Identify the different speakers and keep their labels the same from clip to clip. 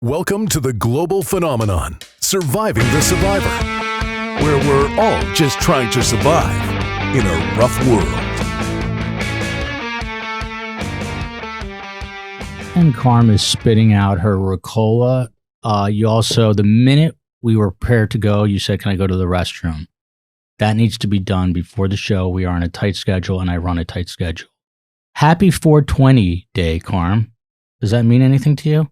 Speaker 1: Welcome to the global phenomenon, Surviving the Survivor, where we're all just trying to survive in a rough world.
Speaker 2: And Karm is spitting out her Ricola. You also, the minute we were prepared to go, you said, can I go to the restroom? That needs to be done before the show. We are on a tight schedule, and I run a tight schedule. Happy 420 day, Karm. Does that mean anything to you?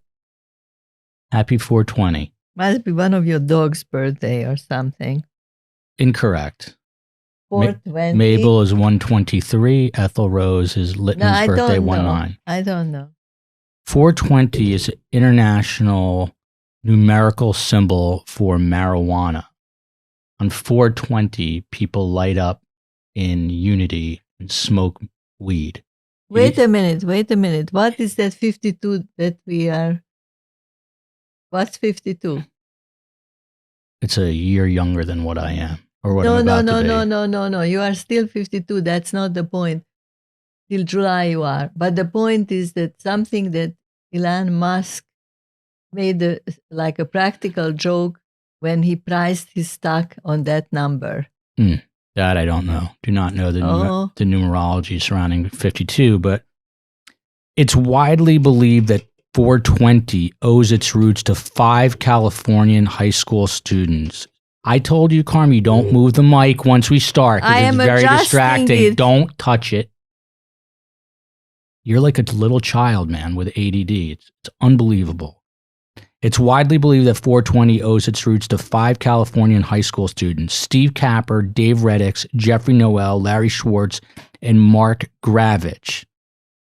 Speaker 2: Happy 420.
Speaker 3: Must be one of your dog's birthday or something.
Speaker 2: Incorrect.
Speaker 3: 420?
Speaker 2: Mabel is 123. Ethel Rose is Litman's birthday, 19.
Speaker 3: I don't know.
Speaker 2: 420 is an international numerical symbol for marijuana. On 420, people light up in unity and smoke weed.
Speaker 3: Wait a minute. What is that 52 that we are? What's 52?
Speaker 2: It's a year younger than what I am. Or what I'm about to be.
Speaker 3: No. You are still 52. That's not the point. Till July you are. But the point is that something that Elon Musk made like a practical joke when he priced his stock on that number.
Speaker 2: That I don't know. Do not know the numerology surrounding 52, but it's widely believed that 420 owes its roots to 5 Californian high school students. I told you, Karm, you don't move the mic once we start. It's very distracting. Don't touch it. You're like a little child, man, with ADD. It's unbelievable. It's widely believed that 420 owes its roots to 5 Californian high school students: Steve Capper, Dave Reddix, Jeffrey Noel, Larry Schwartz, and Marc Gravich.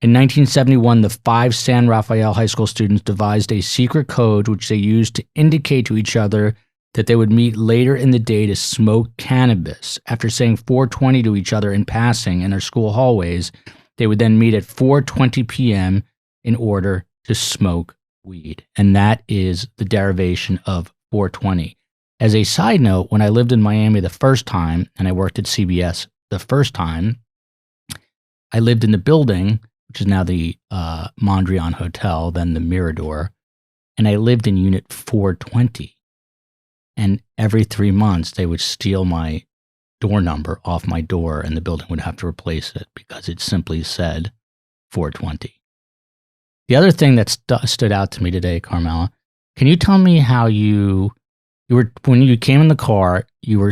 Speaker 2: In 1971, the 5 San Rafael high school students devised a secret code which they used to indicate to each other that they would meet later in the day to smoke cannabis. After saying 420 to each other in passing in their school hallways, they would then meet at 4:20 p.m. in order to smoke weed. And that is the derivation of 420. As a side note, when I lived in Miami the first time, and I worked at CBS the first time, I lived in the building, which is now the Mondrian Hotel, then the Mirador, and I lived in unit 420. And every 3 months, they would steal my door number off my door, and the building would have to replace it because it simply said 420. The other thing that stood out to me today, Carmela, can you tell me how you were, when you came in the car, you were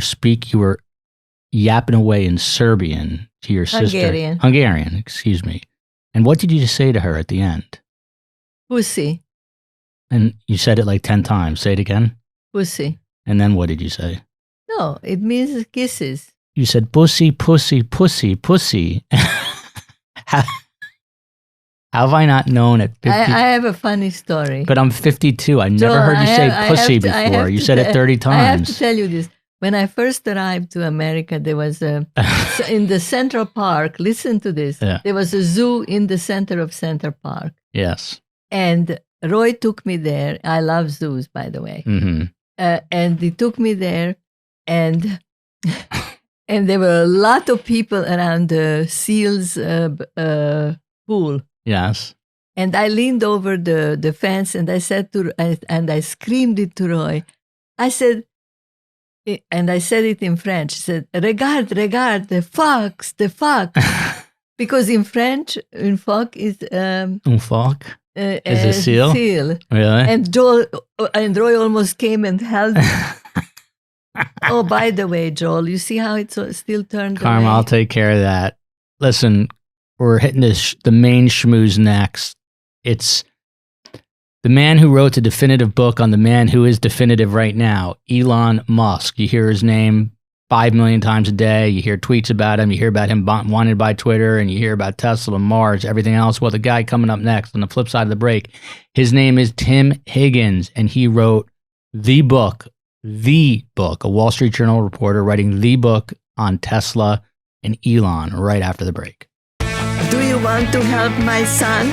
Speaker 2: yapping away in Serbian to your sister? Hungarian, excuse me. And what did you say to her at the end?
Speaker 3: Pussy.
Speaker 2: And you said it like 10 times. Say it again.
Speaker 3: Pussy.
Speaker 2: And then what did you say?
Speaker 3: No, it means kisses.
Speaker 2: You said pussy, pussy, pussy, pussy. How have I not known at 50?
Speaker 3: I have a funny story.
Speaker 2: But I'm 52. I've never heard you say pussy before. You said it 30 times.
Speaker 3: I have to tell you this. When I first arrived to America, there was in the Central Park, listen to this, There was a zoo in the center of Central Park.
Speaker 2: Yes.
Speaker 3: And Roy took me there. I love zoos, by the way.
Speaker 2: Mm-hmm.
Speaker 3: And he took me there, and there were a lot of people around the seals pool.
Speaker 2: Yes.
Speaker 3: And I leaned over the fence, and I said and I screamed it to Roy. I said, and I said it in French. I said, regarde, the fox. Because in French, un phoque is...
Speaker 2: Un phoque? Is a seal?
Speaker 3: Seal.
Speaker 2: Really?
Speaker 3: And Roy almost came and held me. Oh, by the way, Joel, you see how it's still turned
Speaker 2: Karm,
Speaker 3: away?
Speaker 2: I'll take care of that. Listen, we're hitting the Main Schmooze next. It's the man who wrote the definitive book on the man who is definitive right now, Elon Musk. You hear his name 5 million times a day. You hear tweets about him. You hear about him wanted by Twitter, and you hear about Tesla, Mars, everything else. Well, the guy coming up next on the flip side of the break, his name is Tim Higgins, and he wrote the book, a Wall Street Journal reporter writing the book on Tesla and Elon right after the break.
Speaker 3: Do you want to help my son?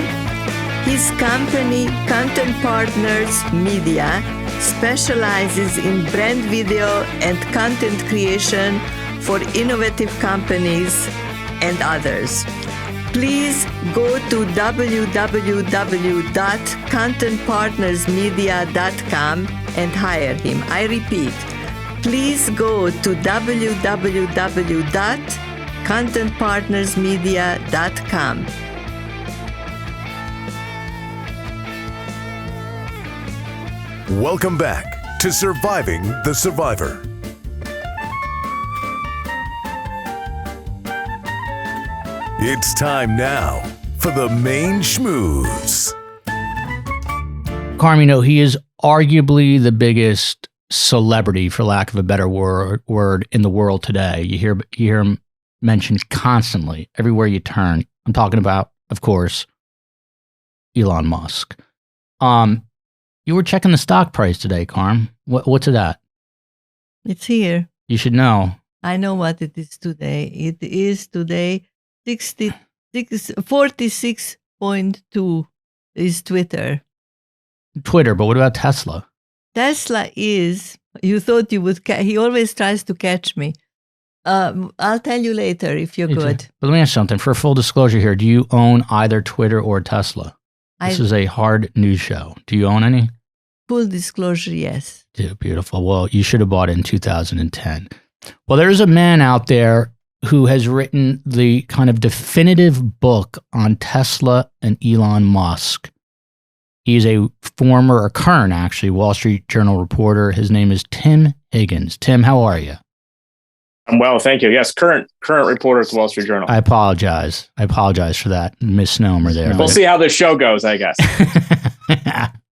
Speaker 3: His company, Content Partners Media, specializes in brand video and content creation for innovative companies and others. Please go to www.contentpartnersmedia.com and hire him. I repeat, please go to www.contentpartnersmedia.com.
Speaker 1: Welcome back to Surviving the Survivor. It's time now for the Main Schmooze.
Speaker 2: Karm, you know, he is arguably the biggest celebrity, for lack of a better word, in the world today. You hear him mentioned constantly, everywhere you turn. I'm talking about, of course, Elon Musk. You were checking the stock price today, Karm. What's it at?
Speaker 3: It's here.
Speaker 2: You should know.
Speaker 3: I know what it is today. It is today 46.2 is Twitter.
Speaker 2: Twitter, but what about Tesla?
Speaker 3: Tesla is, you thought you would, he always tries to catch me. I'll tell you later if you're good.
Speaker 2: But let me ask you something. For full disclosure here, do you own either Twitter or Tesla? This is a hard news show. Do you own any?
Speaker 3: Full disclosure, yes.
Speaker 2: Dude, beautiful. Well, you should have bought it in 2010. Well, there's a man out there who has written the kind of definitive book on Tesla and Elon Musk. He's a former, or current actually, Wall Street Journal reporter. His name is Tim Higgins. Tim, how are you?
Speaker 4: I'm well, thank you. Yes, current reporter at the Wall Street Journal.
Speaker 2: I apologize for that misnomer there.
Speaker 4: We'll see how this show goes, I guess.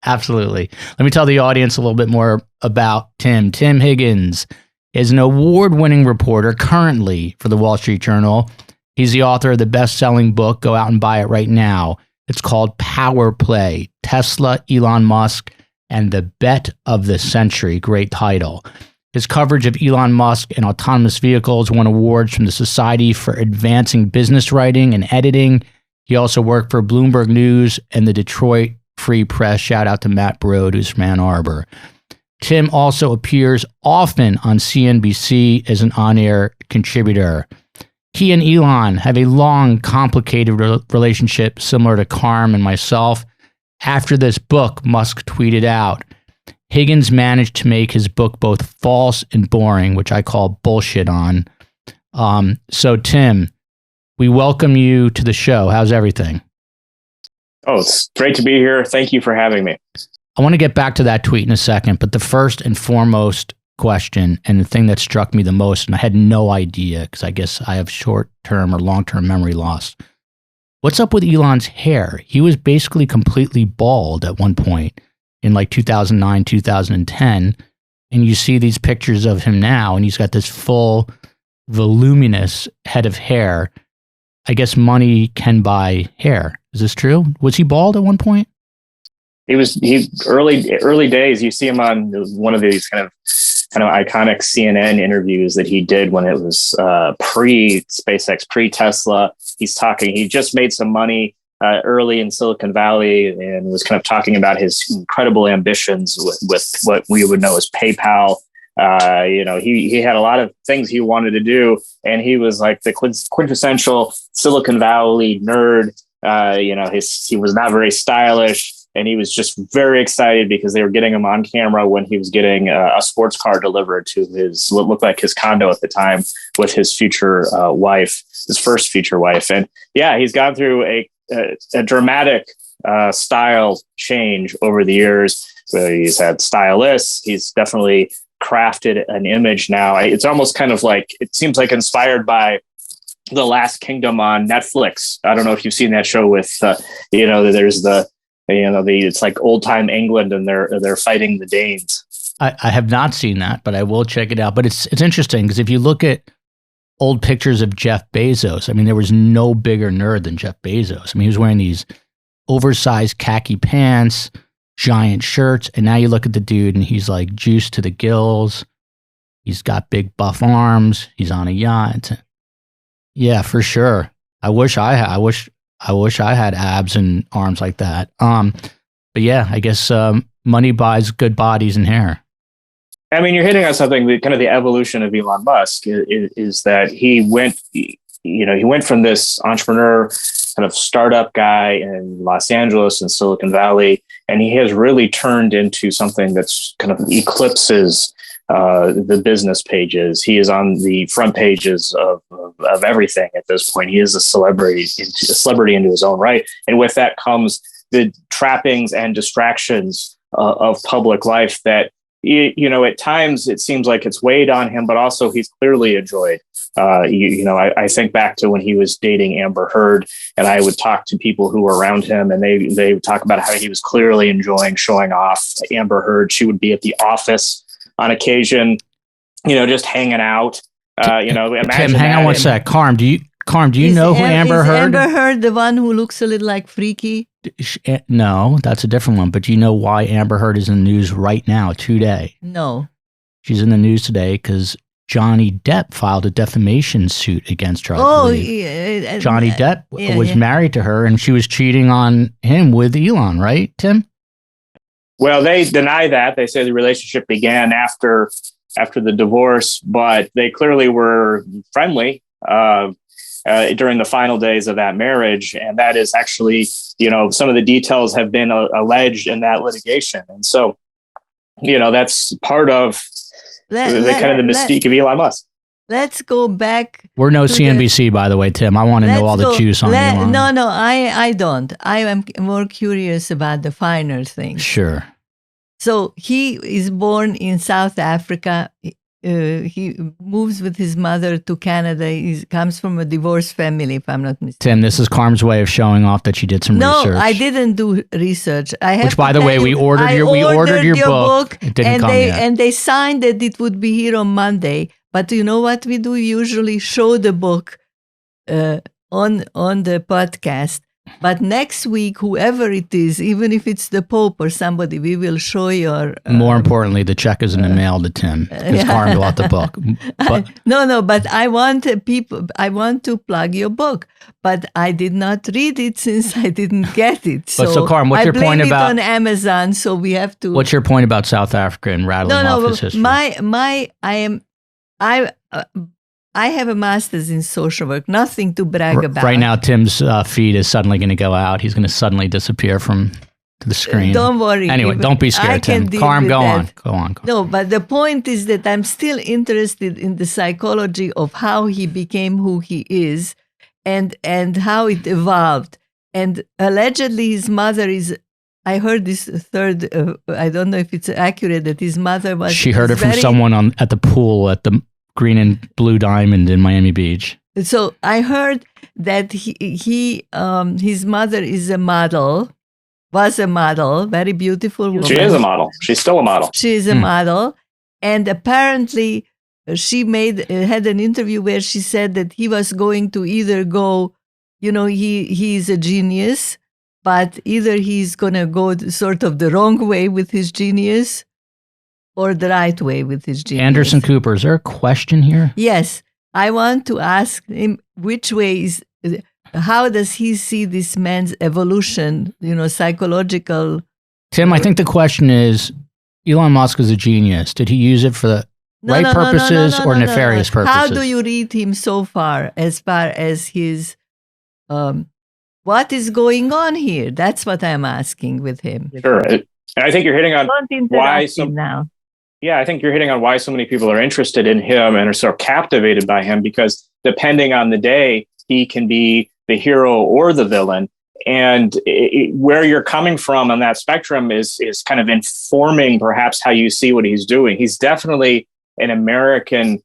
Speaker 2: Absolutely. Let me tell the audience a little bit more about Tim. Tim Higgins is an award-winning reporter currently for the Wall Street Journal. He's the author of the best-selling book. Go out and buy it right now. It's called Power Play, Tesla, Elon Musk, and the Bet of the Century. Great title. His coverage of Elon Musk and autonomous vehicles won awards from the Society for Advancing Business Writing and Editing. He also worked for Bloomberg News and the Detroit Free Press. Shout out to Matt Brode, who's from Ann Arbor. Tim also appears often on CNBC as an on-air contributor. He and Elon have a long, complicated relationship similar to Karm and myself. After this book, Musk tweeted out, Higgins managed to make his book both false and boring, which I call bullshit on. So, Tim, we welcome you to the show. How's everything?
Speaker 4: Oh, it's great to be here. Thank you for having me.
Speaker 2: I want to get back to that tweet in a second, but the first and foremost question, and the thing that struck me the most, and I had no idea because I guess I have short-term or long-term memory loss. What's up with Elon's hair? He was basically completely bald at one point in like 2009, 2010, and you see these pictures of him now, and he's got this full, voluminous head of hair. I guess money can buy hair. Is this true? Was he bald at one point?
Speaker 4: He early days. You see him on one of these kind of iconic CNN interviews that he did when it was pre-SpaceX, pre-Tesla. He just made some money early in Silicon Valley and was kind of talking about his incredible ambitions with what we would know as PayPal. He had a lot of things he wanted to do, and he was like the quintessential Silicon Valley nerd. He was not very stylish. And he was just very excited because they were getting him on camera when he was getting a sports car delivered to what looked like his condo at the time with his future wife, his first future wife. And yeah, he's gone through a dramatic style change over the years. He's had stylists. He's definitely crafted an image now. It's almost kind of like, it seems like inspired by The Last Kingdom on Netflix. I don't know if you've seen that show with, there's it's like old time England and they're fighting the Danes.
Speaker 2: I have not seen that, but I will check it out. But it's interesting because if you look at old pictures of Jeff Bezos, I mean, there was no bigger nerd than Jeff Bezos. I mean, he was wearing these oversized khaki pants, giant shirts, and now you look at the dude and he's like juiced to the gills. He's got big buff arms. He's on a yacht. Yeah, for sure. I wish I had abs and arms like that. But yeah, I guess money buys good bodies and hair.
Speaker 4: I mean, you're hitting on something. Kind of the evolution of Elon Musk is that he went from this entrepreneur kind of startup guy in Los Angeles and Silicon Valley, and he has really turned into something that's kind of eclipses the business pages. He is on the front pages of everything at this point. He is a celebrity into his own right, and with that comes the trappings and distractions of public life that, at times it seems like it's weighed on him, but also he's clearly enjoyed. I think back to when he was dating Amber Heard, and I would talk to people who were around him, and they would talk about how he was clearly enjoying showing off Amber Heard. She would be at the office on occasion, just hanging out. Imagine
Speaker 2: Tim, hang on one sec. Karm, do you know who Amber Heard?
Speaker 3: Amber Heard the one who looks a little like Freaky?
Speaker 2: No, that's a different one. But do you know why Amber Heard is in the news right now, today?
Speaker 3: No.
Speaker 2: She's in the news today because Johnny Depp filed a defamation suit against her. Johnny Depp was married to her, and she was cheating on him with Elon, right, Tim?
Speaker 4: Well, they deny that. They say the relationship began after the divorce, but they clearly were friendly during the final days of that marriage. And that is actually, some of the details have been alleged in that litigation. And so, that's part of the mystique of Elon Musk.
Speaker 3: Let's go back.
Speaker 2: We're no CNBC, by the way, Tim. I want to know all the juice on Elon.
Speaker 3: No, I don't. I am more curious about the finer things.
Speaker 2: Sure.
Speaker 3: So he is born in South Africa. He moves with his mother to Canada. He comes from a divorced family, if I'm not mistaken.
Speaker 2: Tim, this is Karm's way of showing off that she did some research.
Speaker 3: No, I didn't do research.
Speaker 2: Which, by the way, we ordered your book. It didn't come yet.
Speaker 3: And they signed that it would be here on Monday. But you know what we do? We usually show the book on the podcast. But next week, whoever it is, even if it's the Pope or somebody, we will show your...
Speaker 2: More importantly, the check is in the mail to Tim, because Karm bought the book. But,
Speaker 3: but I want to plug your book. But I did not read it since I didn't get it.
Speaker 2: So Karm, what's your point about...
Speaker 3: I blame it on Amazon, so we have to...
Speaker 2: What's your point about South Africa and rattling off his history?
Speaker 3: I have a master's in social work, nothing to brag about.
Speaker 2: Right now, Tim's feed is suddenly going to go out. He's going to suddenly disappear from the screen.
Speaker 3: Don't worry.
Speaker 2: Anyway, don't be scared, Tim. Karm, go on.
Speaker 3: No, but the point is that I'm still interested in the psychology of how he became who he is and how it evolved. And allegedly his mother is... I heard this third, I don't know if it's accurate, that his mother was...
Speaker 2: She heard it from someone at the pool at the Green and Blue Diamond in Miami Beach.
Speaker 3: So I heard that his mother is a model, was a model, very beautiful woman.
Speaker 4: She is a model. She's still a model.
Speaker 3: She is a model. And apparently she had an interview where she said that he was going to either go, he's a genius, but either he's going to go sort of the wrong way with his genius or the right way with his genius.
Speaker 2: Anderson Cooper, is there a question here?
Speaker 3: Yes. I want to ask him how does he see this man's evolution, psychological?
Speaker 2: Tim, I think the question is, Elon Musk is a genius. Did he use it for the right purposes or nefarious purposes?
Speaker 3: How do you read him so far as his, what is going on here? That's what I'm asking with him.
Speaker 4: Sure. And I think you're hitting on why
Speaker 3: now.
Speaker 4: Yeah, I think you're hitting on why so many people are interested in him and are so captivated by him, because depending on the day, he can be the hero or the villain. And where you're coming from on that spectrum is kind of informing perhaps how you see what he's doing. He's definitely an American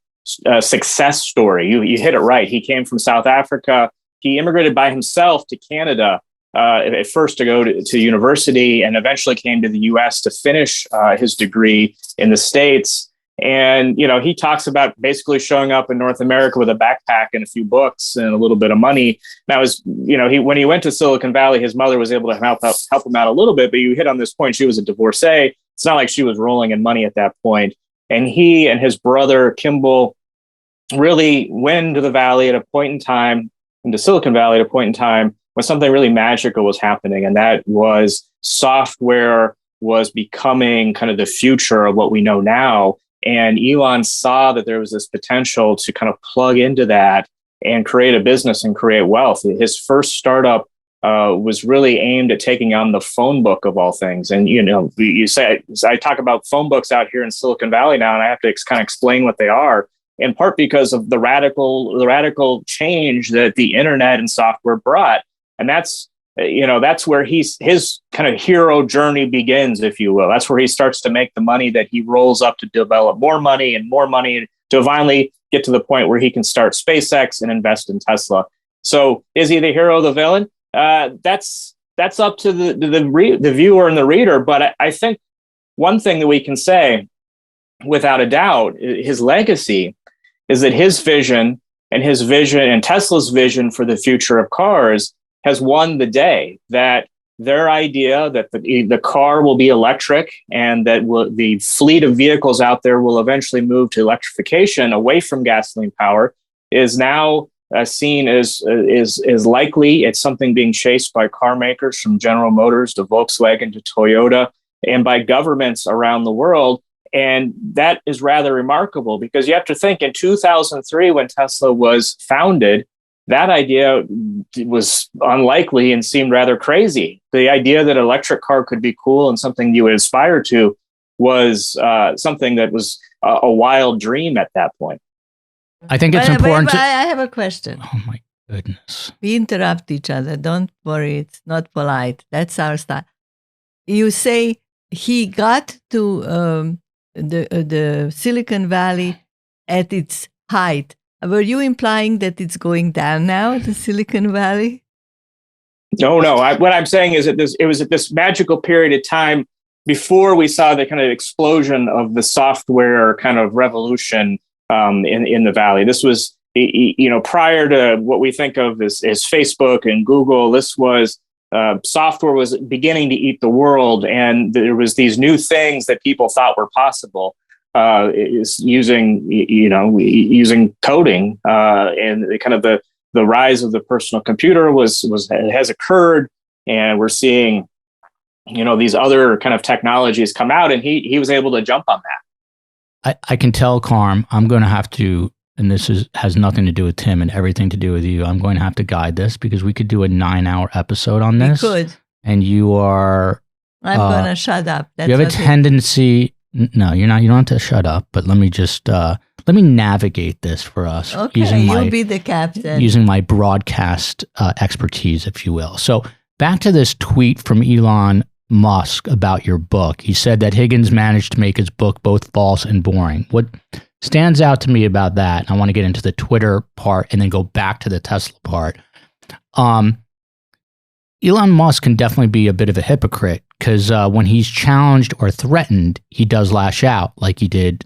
Speaker 4: success story. You hit it right. He came from South Africa. He immigrated by himself to Canada at first to go to university, and eventually came to the U.S. to finish his degree in the States. And, he talks about basically showing up in North America with a backpack and a few books and a little bit of money. Now, when he went to Silicon Valley, his mother was able to help him out a little bit. But you hit on this point. She was a divorcee. It's not like she was rolling in money at that point. And he and his brother, Kimball, really went into the valley at a point in time, into Silicon Valley at a point in time, when something really magical was happening. And that was software was becoming kind of the future of what we know now. And Elon saw that there was this potential to kind of plug into that and create a business and create wealth. His first startup was really aimed at taking on the phone book of all things. And, you say, I talk about phone books out here in Silicon Valley now, and I have to kind of explain what they are, in part because of the radical change that the internet and software brought. And that's where his kind of hero journey begins, if you will. That's where he starts to make the money that he rolls up to develop more money to finally get to the point where he can start SpaceX and invest in Tesla. So is he the hero or the villain? That's up to the viewer and the reader. But I think one thing that we can say without a doubt, his legacy is that his vision and Tesla's vision for the future of cars has won the day. That their idea that the car will be electric and that the fleet of vehicles out there will eventually move to electrification away from gasoline power is now seen as likely. It's something being chased by car makers from General Motors to Volkswagen to Toyota and by governments around the world. And that is rather remarkable because you have to think in 2003, when Tesla was founded, that idea was unlikely and seemed rather crazy. The idea that an electric car could be cool and something you would aspire to was something that was a wild dream at that point.
Speaker 2: I think it's important.
Speaker 3: I have a question.
Speaker 2: Oh my goodness.
Speaker 3: We interrupt each other. Don't worry. It's not polite. That's our style. You say he got to the Silicon Valley at its height. Were you implying that it's going down now, the Silicon Valley?
Speaker 4: No. What I'm saying is that it was at this magical period of time before we saw the kind of explosion of the software kind of revolution in the Valley. This was, prior to what we think of as Facebook and Google. This was software was beginning to eat the world, and there was these new things that people thought were possible. Is using coding and the rise of the personal computer has occurred, and we're seeing these other kind of technologies come out, and he was able to jump on that.
Speaker 2: I can tell, Karm, I'm going to have to, and this has nothing to do with Tim and everything to do with you. I'm going to have to guide this because we could do a 9-hour episode on this.
Speaker 3: We could.
Speaker 2: And you are.
Speaker 3: I'm going to shut up.
Speaker 2: You have a tendency. No, you're not. You don't have to shut up. But let me just let me navigate this for us.
Speaker 3: Okay, you'll be the captain.
Speaker 2: Using my broadcast expertise, if you will. So back to this tweet from Elon Musk about your book. He said that Higgins managed to make his book both false and boring. What stands out to me about that, and I want to get into the Twitter part and then go back to the Tesla part. Elon Musk can definitely be a bit of a hypocrite because when he's challenged or threatened, he does lash out like he did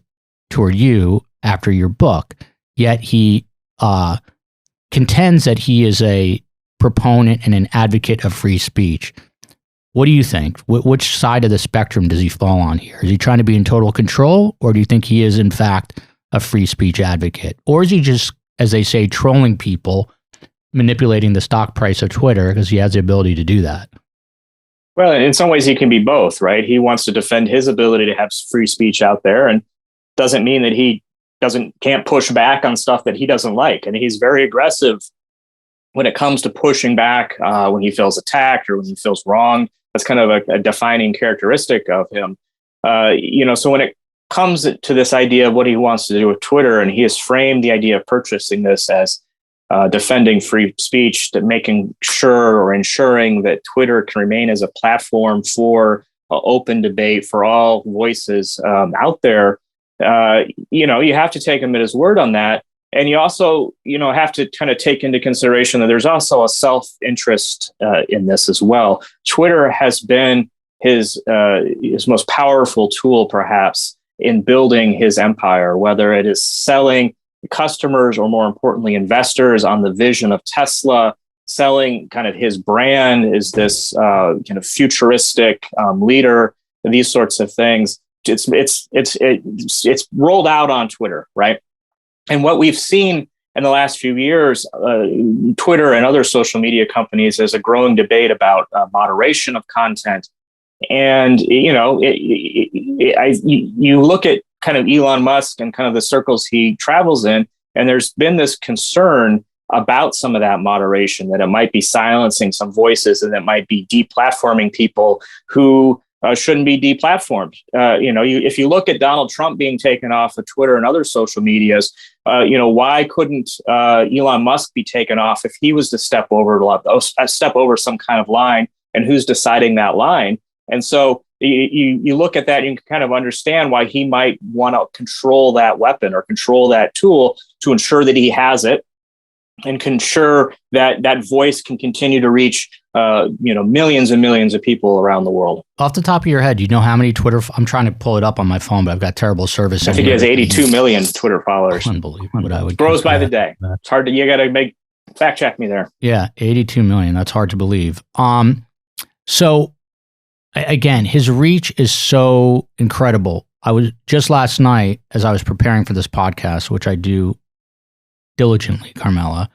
Speaker 2: toward you after your book. Yet he contends that he is a proponent and an advocate of free speech. What do you think? Which side of the spectrum does he fall on here? Is he trying to be in total control, or do you think he is, in fact, a free speech advocate? Or is he just, as they say, trolling people, manipulating the stock price of Twitter because he has the ability to do that?
Speaker 4: Well, in some ways, he can be both, right? He wants to defend his ability to have free speech out there, and doesn't mean that he can't push back on stuff that he doesn't like. And he's very aggressive when it comes to pushing back when he feels attacked or when he feels wrong. That's kind of a defining characteristic of him. So when it comes to this idea of what he wants to do with Twitter, and he has framed the idea of purchasing this as defending free speech, to making sure or ensuring that Twitter can remain as a platform for open debate for all voices out there, you have to take him at his word on that. And you also, have to kind of take into consideration that there's also a self-interest in this as well. Twitter has been his most powerful tool, perhaps, in building his empire, whether it is selling customers or, more importantly, investors on the vision of Tesla, selling kind of his brand as this kind of futuristic leader, these sorts of things. It's rolled out on Twitter, right? And what we've seen in the last few years, Twitter and other social media companies, is a growing debate about moderation of content. And, you look at kind of Elon Musk and kind of the circles he travels in, and there's been this concern about some of that moderation, that it might be silencing some voices and that might be deplatforming people who shouldn't be deplatformed. If you look at Donald Trump being taken off of Twitter and other social medias, why couldn't Elon Musk be taken off if he was to step over some kind of line, and who's deciding that line? And so you look at that and you can kind of understand why he might want to control that weapon or control that tool to ensure that he has it and can ensure that that voice can continue to reach millions and millions of people around the world.
Speaker 2: Off the top of your head, do you know how many Twitter? I'm trying to pull it up on my phone, but I've got terrible service.
Speaker 4: I think he has 82 million Twitter followers.
Speaker 2: Unbelievable.
Speaker 4: Grows by the day. It's hard to, you got to fact check me there.
Speaker 2: Yeah, 82 million. That's hard to believe. So again, his reach is so incredible. I was just last night, as I was preparing for this podcast, which I do diligently, Carmela.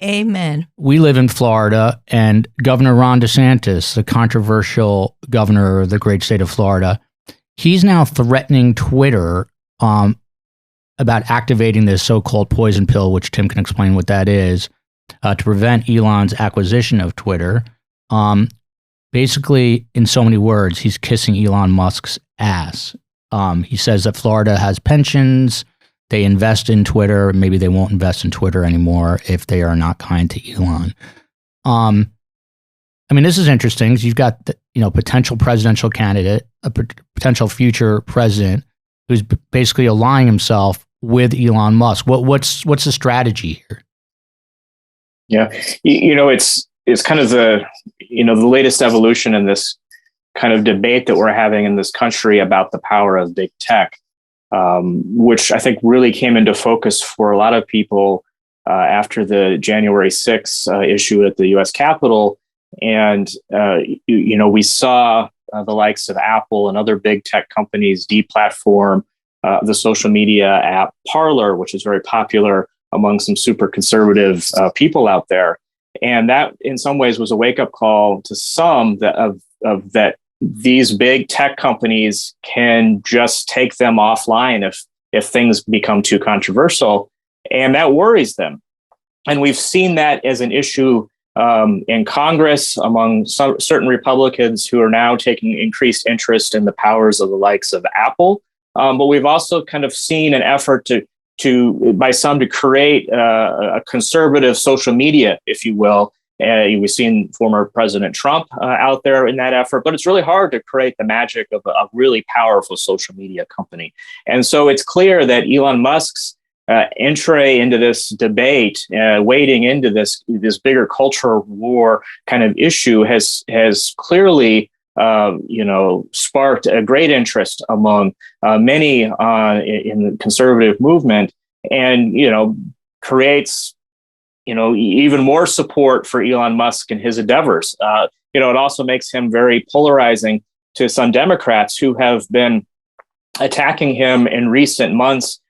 Speaker 3: Amen.
Speaker 2: We live in Florida, and Governor Ron DeSantis, the controversial governor of the great state of Florida, he's now threatening Twitter about activating this so-called poison pill, which Tim can explain what that is, to prevent Elon's acquisition of Twitter. Basically, in so many words, he's kissing Elon Musk's ass. He says that Florida has pensions. They invest in Twitter. Maybe they won't invest in Twitter anymore if they are not kind to Elon. This is interesting. You've got potential presidential candidate, a potential future president who's basically aligning himself with Elon Musk. What's the strategy here?
Speaker 4: Yeah, it's kind of the latest evolution in this kind of debate that we're having in this country about the power of big tech, which I think really came into focus for a lot of people after the January 6th issue at the U.S. Capitol. And, we saw the likes of Apple and other big tech companies deplatform the social media app Parler, which is very popular among some super conservative people out there. And that, in some ways, was a wake-up call to some that these big tech companies can just take them offline if things become too controversial, and that worries them. And we've seen that as an issue in Congress among certain Republicans who are now taking increased interest in the powers of the likes of Apple. But we've also kind of seen an effort to by some to create a conservative social media, if you will. We've seen former President Trump out there in that effort, but it's really hard to create the magic of a really powerful social media company. And so it's clear that Elon Musk's entry into this debate, wading into this bigger culture war kind of issue has clearly sparked a great interest among many in the conservative movement, and creates even more support for Elon Musk and his endeavors. It also makes him very polarizing to some Democrats who have been attacking him in recent months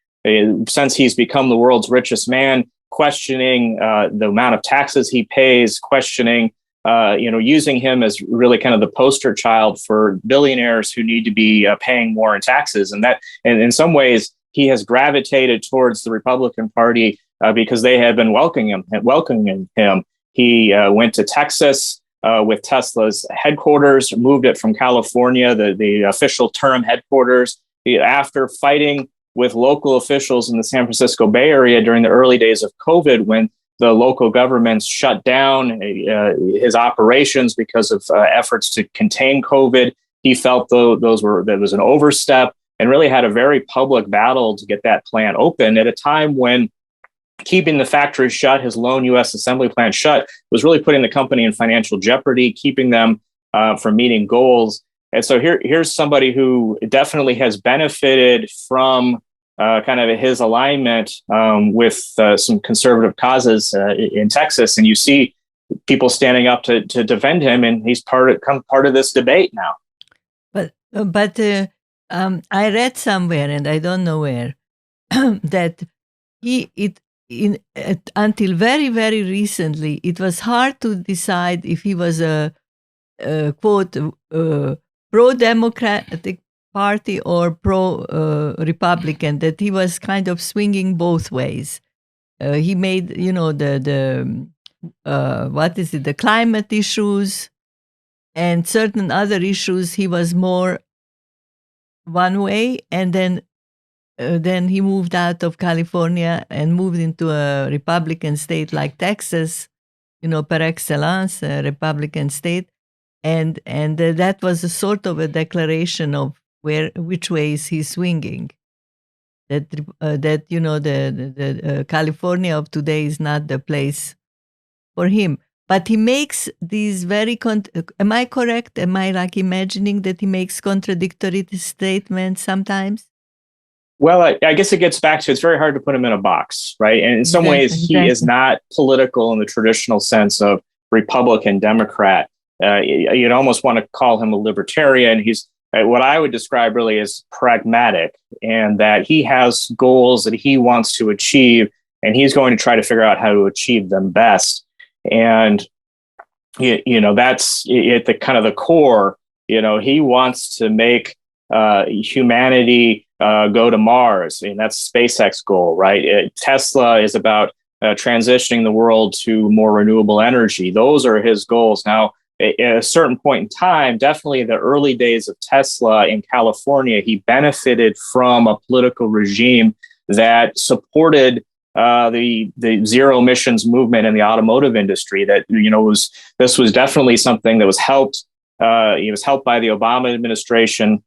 Speaker 4: since he's become the world's richest man, questioning the amount of taxes he pays, questioning using him as really kind of the poster child for billionaires who need to be paying more in taxes. And that, and in some ways, he has gravitated towards the Republican Party because they have been welcoming him. He went to Texas with Tesla's headquarters, moved it from California, the official term headquarters, after fighting with local officials in the San Francisco Bay Area during the early days of COVID, when the local governments shut down his operations because of efforts to contain COVID. He felt that was an overstep, and really had a very public battle to get that plant open at a time when keeping the factory shut, his lone U.S. assembly plant shut, was really putting the company in financial jeopardy, keeping them from meeting goals. And so here's somebody who definitely has benefited from kind of his alignment with some conservative causes in Texas, and you see people standing up to defend him, and he's part of this debate now.
Speaker 3: But I read somewhere, and I don't know where, that until very, very recently, it was hard to decide if he was a quote pro-democratic party or pro-Republican, that he was kind of swinging both ways. he made, the climate issues and certain other issues. He was more one way, and then he moved out of California and moved into a Republican state like Texas, par excellence, a Republican state. And that was a sort of a declaration of which ways he's swinging. That the California of today is not the place for him. But he makes these very. Am I correct? Am I like imagining that he makes contradictory statements sometimes?
Speaker 4: Well, I guess it gets back to it's very hard to put him in a box, right? And in some ways, he is not political in the traditional sense of Republican, Democrat. You'd almost want to call him a libertarian. He's what I would describe really as pragmatic, and that he has goals that he wants to achieve, and he's going to try to figure out how to achieve them best. And that's at the kind of the core. He wants to make humanity go to Mars, and that's SpaceX goal, right? Tesla is about transitioning the world to more renewable energy. Those are his goals. Now, at a certain point in time, definitely the early days of Tesla in California, he benefited from a political regime that supported the zero emissions movement in the automotive industry. That this was definitely something that was helped. He was helped by the Obama administration.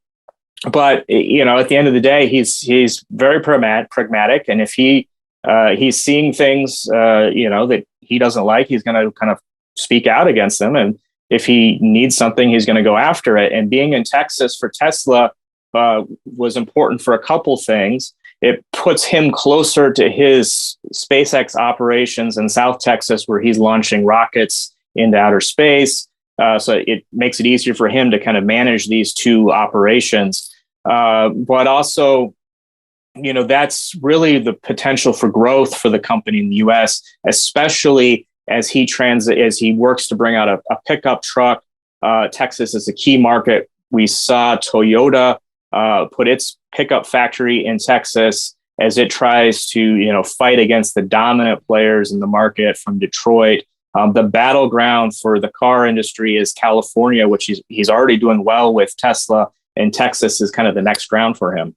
Speaker 4: But at the end of the day, he's very pragmatic, and if he's seeing things that he doesn't like, he's going to kind of speak out against them. And if he needs something, he's going to go after it. And being in Texas for Tesla was important for a couple things. It puts him closer to his SpaceX operations in South Texas, where he's launching rockets into outer space. So it makes it easier for him to kind of manage these two operations. But also, that's really the potential for growth for the company in the U.S., especially as he works to bring out a pickup truck. Texas is a key market. We saw Toyota put its pickup factory in Texas as it tries to, fight against the dominant players in the market from Detroit. The battleground for the car industry is California, which he's already doing well with Tesla, and Texas is kind of the next ground for him.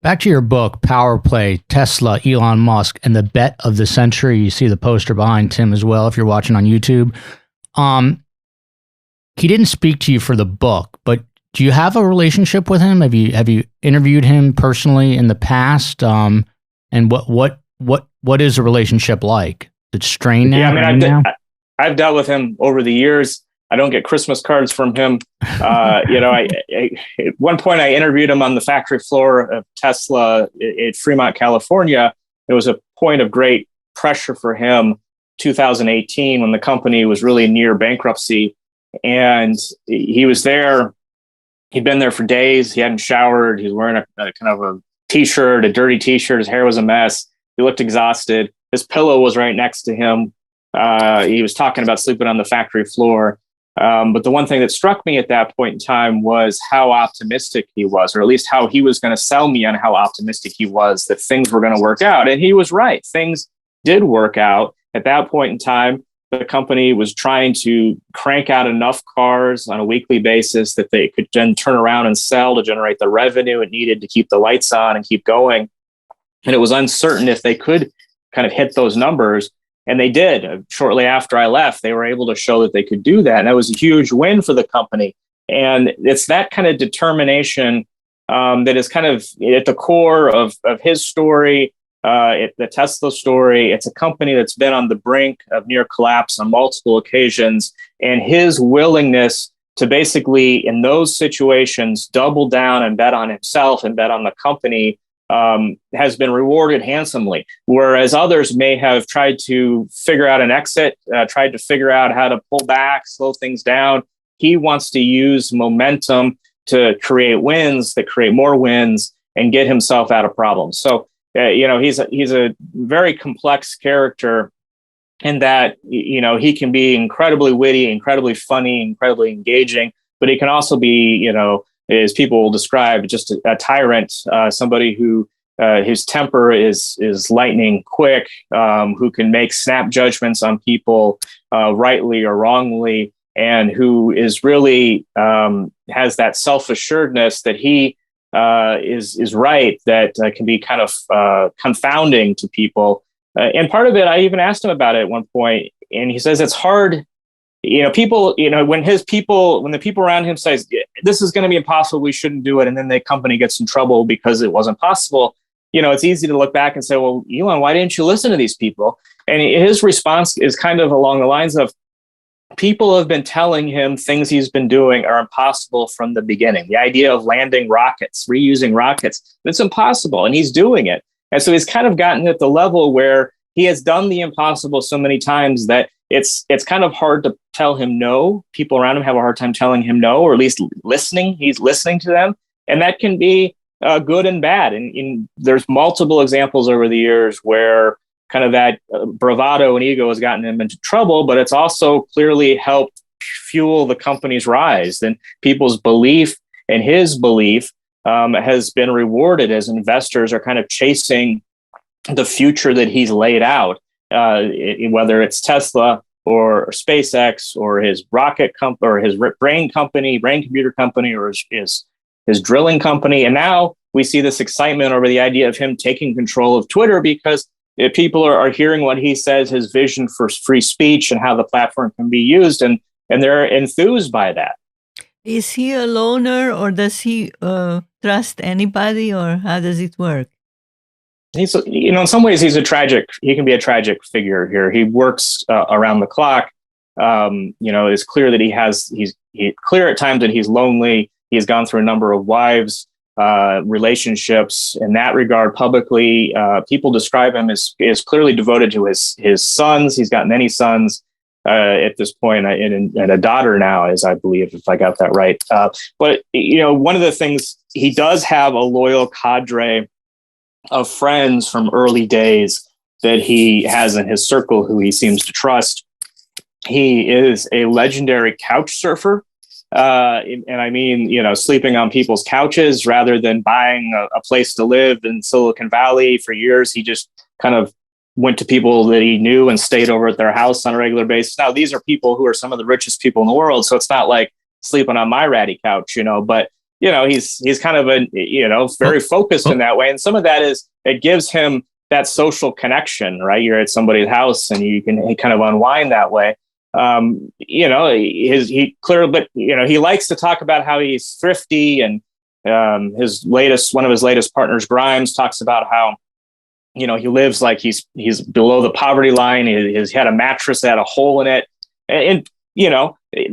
Speaker 2: Back to your book, Power Play, Tesla, Elon Musk, and the Bet of the Century. You see the poster behind Tim as well if you're watching on YouTube. He didn't speak to you for the book, but do you have a relationship with him? Have you interviewed him personally in the past? And what is the relationship like? It's strained now?
Speaker 4: Yeah, I've dealt with him over the years. I don't get Christmas cards from him. At one point I interviewed him on the factory floor of Tesla at Fremont, California. It was a point of great pressure for him, 2018, when the company was really near bankruptcy. And he was there. He'd been there for days. He hadn't showered. He was wearing a kind of a t-shirt, a dirty t-shirt. His hair was a mess. He looked exhausted. His pillow was right next to him. He was talking about sleeping on the factory floor. But the one thing that struck me at that point in time was how optimistic he was, or at least how he was going to sell me on how optimistic he was that things were going to work out. And he was right. Things did work out. At that point in time, the company was trying to crank out enough cars on a weekly basis that they could then turn around and sell to generate the revenue it needed to keep the lights on and keep going. And it was uncertain if they could kind of hit those numbers. And they did. Shortly after I left, they were able to show that they could do that. And that was a huge win for the company. And it's that kind of determination that is kind of at the core of his story, the Tesla story. It's a company that's been on the brink of near collapse on multiple occasions. And his willingness to basically, in those situations, double down and bet on himself and bet on the company has been rewarded handsomely, whereas others may have tried to figure out an exit, tried to figure out how to pull back, slow things down. He wants to use momentum to create wins that create more wins and get himself out of problems. So, he's a very complex character in that, he can be incredibly witty, incredibly funny, incredibly engaging, but he can also be, as people will describe, just a tyrant, somebody who whose temper is lightning quick, who can make snap judgments on people rightly or wrongly, and who is really has that self-assuredness that he is right, that can be kind of confounding to people. And part of it, I even asked him about it at one point, and he says it's hard. People, when the people around him says this is going to be impossible, we shouldn't do it, and then the company gets in trouble because it wasn't possible. It's easy to look back and say, well, Elon, why didn't you listen to these people? And his response is kind of along the lines of, people have been telling him things he's been doing are impossible from the beginning. The idea of landing rockets, reusing rockets, it's impossible, and he's doing it. And so he's kind of gotten at the level where he has done the impossible so many times that it's kind of hard to tell him no. People around him have a hard time telling him no, or at least listening. He's listening to them. And that can be good and bad. And there's multiple examples over the years where kind of that bravado and ego has gotten him into trouble, but it's also clearly helped fuel the company's rise. And people's belief and his belief has been rewarded as investors are kind of chasing the future that he's laid out, whether it's Tesla or SpaceX or his rocket company or his brain computer company, or his drilling company. And now we see this excitement over the idea of him taking control of Twitter, because people are hearing what he says, his vision for free speech and how the platform can be used, and they're enthused by that.
Speaker 3: Is he a loner, or does he trust anybody, or how does it work?
Speaker 4: He's, in some ways, he can be a tragic figure here. He works around the clock. It's clear that he's clear at times that he's lonely. He's gone through a number of wives, relationships. In that regard, publicly, people describe him as clearly devoted to his sons. He's got many sons at this point, and a daughter now, as I believe, if I got that right. But one of the things, he does have a loyal cadre of friends from early days that he has in his circle who he seems to trust. He is a legendary couch surfer. And I mean, sleeping on people's couches rather than buying a place to live in Silicon Valley. For years, he just kind of went to people that he knew and stayed over at their house on a regular basis. Now, these are people who are some of the richest people in the world, so it's not like sleeping on my ratty couch, but he's kind of very focused in that way. And some of that is, it gives him that social connection, right? You're at somebody's house and you can kind of unwind that way. He likes to talk about how he's thrifty, and one of his latest partners, Grimes, talks about how, he lives like he's below the poverty line. He's had a mattress that had a hole in it. And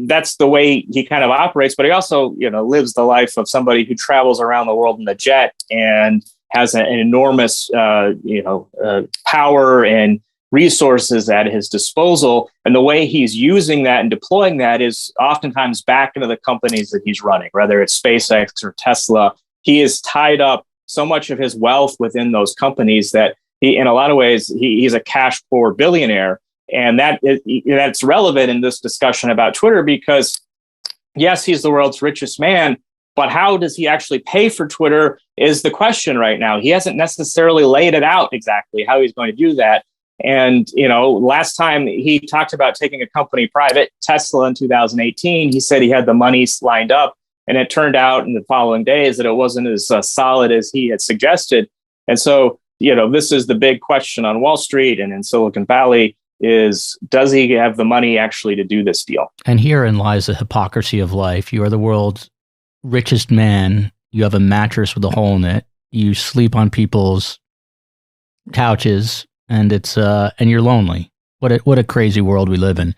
Speaker 4: that's the way he kind of operates, but he also, lives the life of somebody who travels around the world in a jet and has an enormous, power and resources at his disposal. And the way he's using that and deploying that is oftentimes back into the companies that he's running, whether it's SpaceX or Tesla. He is tied up so much of his wealth within those companies that he, in a lot of ways, he's a cash poor billionaire. And that's relevant in this discussion about Twitter, because yes, he's the world's richest man, but how does he actually pay for Twitter is the question right now. He hasn't necessarily laid it out exactly how he's going to do that. And, last time he talked about taking a company private, Tesla, in 2018, he said he had the money lined up, and it turned out in the following days that it wasn't as solid as he had suggested. And so, this is the big question on Wall Street and in Silicon Valley is, does he have the money actually to do this deal?
Speaker 2: And herein lies the hypocrisy of life. You are the world's richest man. You have a mattress with a hole in it. You sleep on people's couches, and and you're lonely. What a crazy world we live in.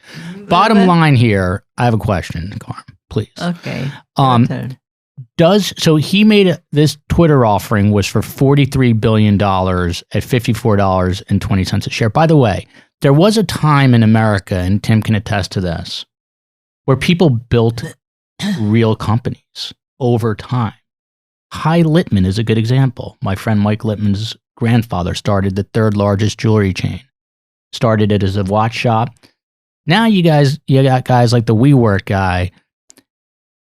Speaker 2: Bottom line here, I have a question, Karm, please.
Speaker 3: Okay.
Speaker 2: So he made this Twitter offering was for $43 billion at $54.20 a share. By the way, there was a time in America, and Tim can attest to this, where people built real companies over time. High Littman is a good example. My friend Mike Littman's grandfather started the third largest jewelry chain. Started it as a watch shop. Now you got guys like the WeWork guy.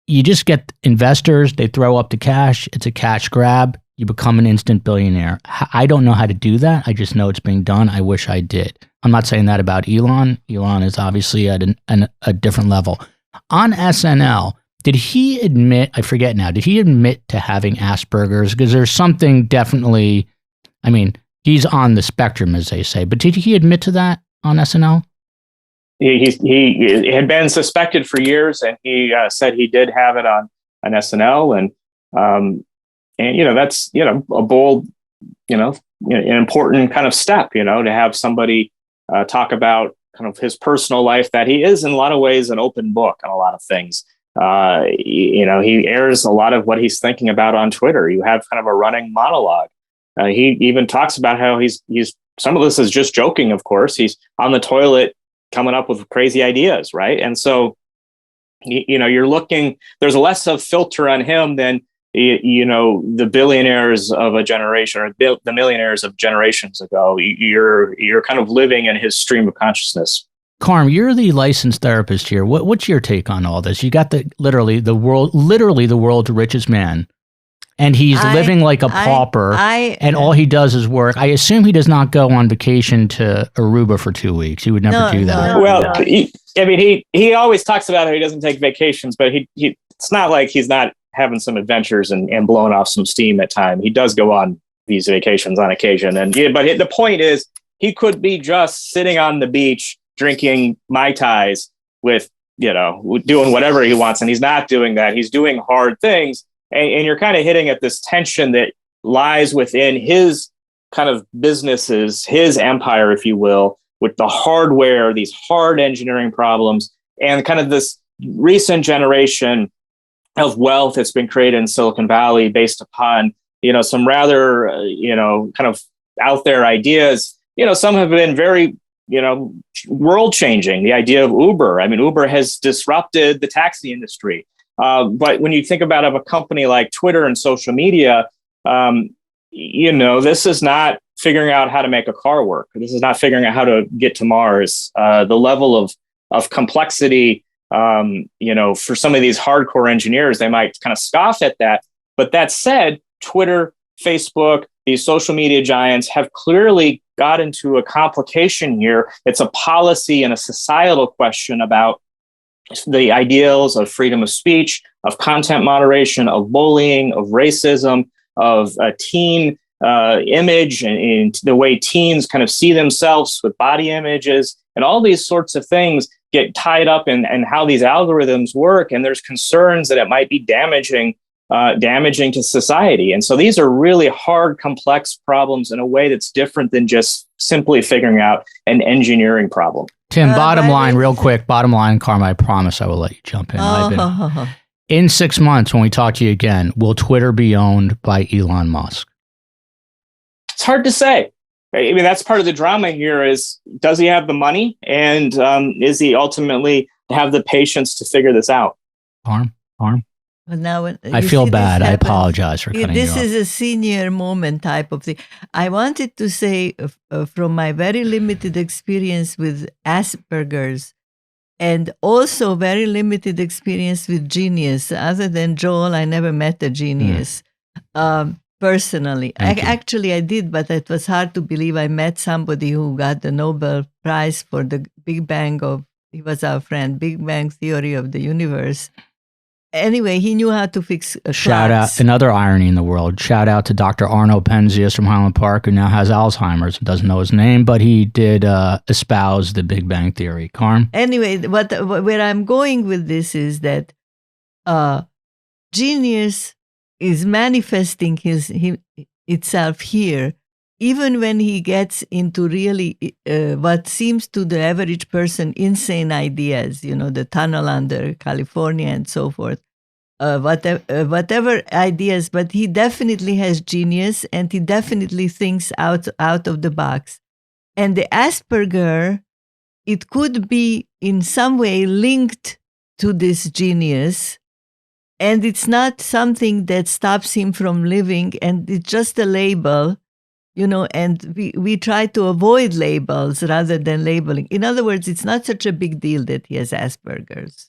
Speaker 2: You just get investors, they throw up the cash, it's a cash grab. you become an instant billionaire. I don't know how to do that. I just know it's being done. I wish I did. I'm not saying that about Elon. Elon is obviously at a different level. On SNL, did he admit, I forget now, did he admit to having Asperger's? Because there's something definitely, I mean, he's on the spectrum, as they say, but did he admit to that on SNL?
Speaker 4: He had been suspected for years, and he said he did have it on SNL, and that's a bold, an important kind of step, to have somebody talk about kind of his personal life, that he is in a lot of ways an open book on a lot of things. He airs a lot of what he's thinking about on Twitter. You have kind of a running monologue. He even talks about how he's some of this is just joking, of course. He's on the toilet coming up with crazy ideas, right? And so, you're looking, there's less of filter on him than, the billionaires of a generation or the millionaires of generations ago. You're kind of living in his stream of consciousness.
Speaker 2: Karm, you're the licensed therapist here. What's your take on all this? You got literally the world's richest man. And he's living like a pauper, and all he does is work. I assume he does not go on vacation to Aruba for 2 weeks. He would never do that.
Speaker 4: Well, he always talks about how he doesn't take vacations, but it's not like he's not having some adventures and blowing off some steam at time. He does go on these vacations on occasion. But the point is, he could be just sitting on the beach drinking Mai Tais with, doing whatever he wants. And he's not doing that. He's doing hard things. And you're kind of hitting at this tension that lies within his kind of businesses, his empire, if you will, with the hardware, these hard engineering problems, and kind of this recent generation of wealth that's been created in Silicon Valley based upon, some rather, kind of out there ideas. Some have been very, world changing. The idea of Uber. I mean, Uber has disrupted the taxi industry. But when you think about a company like Twitter and social media, this is not figuring out how to make a car work. This is not figuring out how to get to Mars. The level of complexity, for some of these hardcore engineers, they might kind of scoff at that. But that said, Twitter, Facebook, these social media giants have clearly got into a complication here. It's a policy and a societal question about the ideals of freedom of speech, of content moderation, of bullying, of racism, of teen image, and the way teens kind of see themselves with body images, and all these sorts of things get tied up in how these algorithms work. And there's concerns that it might be damaging to society. And so these are really hard, complex problems in a way that's different than just simply figuring out an engineering problem.
Speaker 2: Tim, bottom line, Karm, I promise I will let you jump in. In 6 months, when we talk to you again, will Twitter be owned by Elon Musk?
Speaker 4: It's hard to say. I mean, that's part of the drama here is, does he have the money? And is he ultimately have the patience to figure this out?
Speaker 2: Karm?
Speaker 3: But now,
Speaker 2: I feel bad. I apologize for cutting you off.
Speaker 3: This is a senior moment type of thing. I wanted to say from my very limited experience with Asperger's and also very limited experience with genius. Other than Joel, I never met a genius personally. I did, but it was hard to believe I met somebody who got the Nobel Prize for the Big Bang he was our friend, Big Bang Theory of the Universe. Anyway, he knew how to fix
Speaker 2: Shout out, another irony in the world. Shout out to Dr. Arno Penzias from Highland Park, who now has Alzheimer's and doesn't know his name, but he did espouse the Big Bang Theory. Karm?
Speaker 3: Anyway, where I'm going with this is that genius is manifesting itself here, even when he gets into really what seems to the average person insane ideas, the tunnel under California and so forth. Whatever ideas, but he definitely has genius and he definitely thinks out of the box. And the Asperger, it could be in some way linked to this genius, and it's not something that stops him from living, and it's just a label, and we try to avoid labels rather than labeling. In other words, it's not such a big deal that he has Asperger's.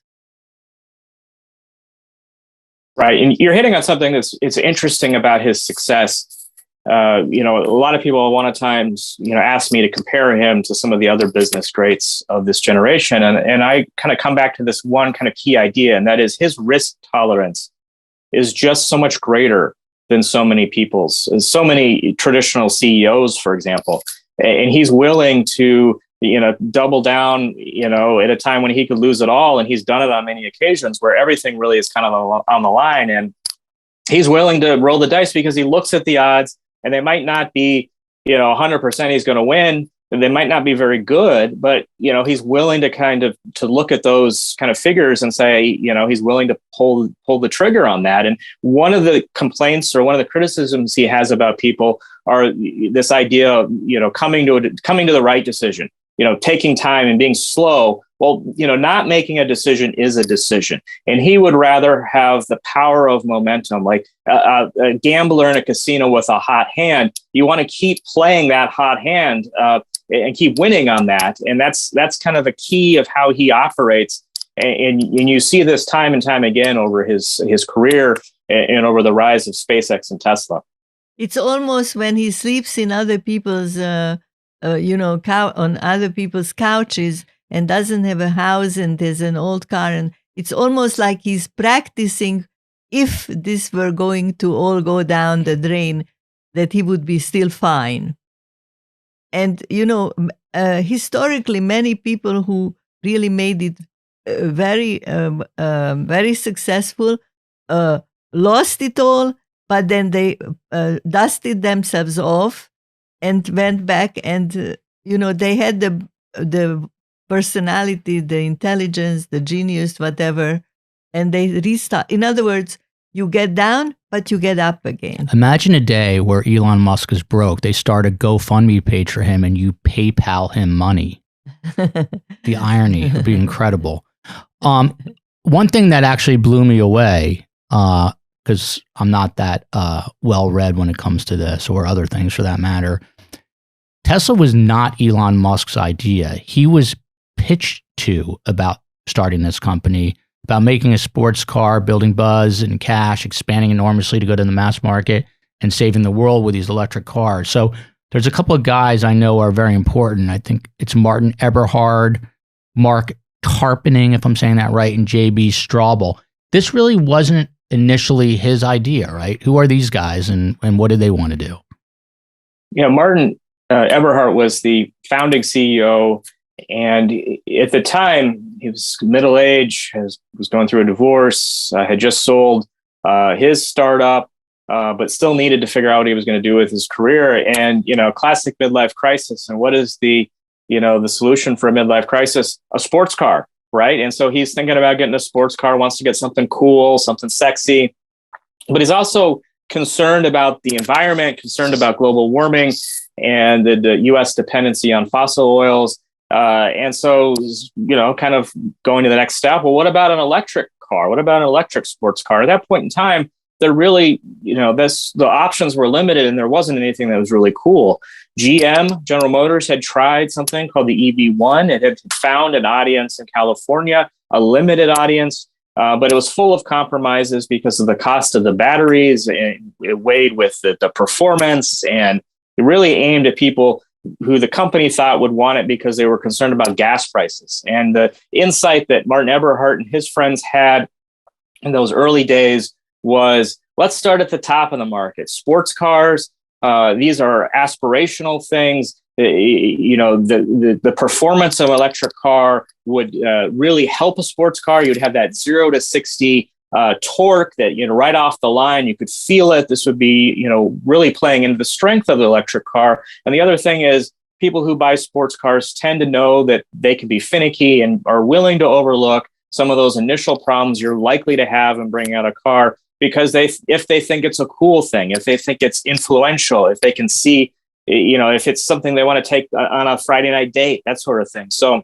Speaker 4: Right. And you're hitting on something it's interesting about his success. A lot of people a lot of times, ask me to compare him to some of the other business greats of this generation. And I kind of come back to this one kind of key idea, and that is his risk tolerance is just so much greater than so many people's, so many traditional CEOs, for example. And he's willing to, double down, at a time when he could lose it all. And he's done it on many occasions where everything really is kind of on the line. And he's willing to roll the dice because he looks at the odds, and they might not be, 100% he's going to win. And they might not be very good, but, he's willing to to look at those kind of figures and say, he's willing to pull the trigger on that. And one of the complaints or one of the criticisms he has about people are this idea of, coming to the right decision, taking time and being slow. Well, not making a decision is a decision. And he would rather have the power of momentum, like a gambler in a casino with a hot hand. You want to keep playing that hot hand and keep winning on that. And that's kind of a key of how he operates. And you see this time and time again over his career and over the rise of SpaceX and Tesla.
Speaker 3: It's almost when he sleeps in other people's, on other people's couches and doesn't have a house and there's an old car. And it's almost like he's practicing if this were going to all go down the drain, that he would be still fine. And, historically, many people who really made it very successful lost it all, but then they dusted themselves off and went back and, they had the personality, the intelligence, the genius, whatever, and they restart. In other words, you get down, but you get up again.
Speaker 2: Imagine a day where Elon Musk is broke. They start a GoFundMe page for him and you PayPal him money. The irony would be incredible. One thing that actually blew me away, because I'm not that well-read when it comes to this or other things for that matter, Tesla was not Elon Musk's idea. He was pitched to about starting this company, about making a sports car, building buzz and cash, expanding enormously to go to the mass market and saving the world with these electric cars. So there's a couple of guys I know are very important. I think it's Martin Eberhard, Marc, if I'm saying that right, and JB Straubel. This really wasn't initially his idea, right? Who are these guys and what did they want to do?
Speaker 4: Martin Eberhard was the founding CEO. And at the time, he was middle-aged, was going through a divorce, had just sold his startup, but still needed to figure out what he was going to do with his career. And, classic midlife crisis. And what is the solution for a midlife crisis? A sports car, right? And so he's thinking about getting a sports car, wants to get something cool, something sexy, but he's also concerned about the environment, concerned about global warming and the U.S. dependency on fossil oils. And so, kind of going to the next step. Well, what about an electric car? What about an electric sports car? At that point in time, there really, the options were limited and there wasn't anything that was really cool. GM, General Motors, had tried something called the EV1. It had found an audience in California, a limited audience, but it was full of compromises because of the cost of the batteries. And it weighed with the performance, and it really aimed at people who the company thought would want it because they were concerned about gas prices. And the insight that Martin Eberhard and his friends had in those early days was, let's start at the top of the market. Sports cars, these are aspirational things. The performance of an electric car would really help a sports car. You'd have that 0 to 60 torque that, right off the line, you could feel it. This would be, really playing into the strength of the electric car. And the other thing is, people who buy sports cars tend to know that they can be finicky and are willing to overlook some of those initial problems you're likely to have in bringing out a car, because if they think it's a cool thing, if they think it's influential, if they can see, if it's something they want to take on a Friday night date, that sort of thing. So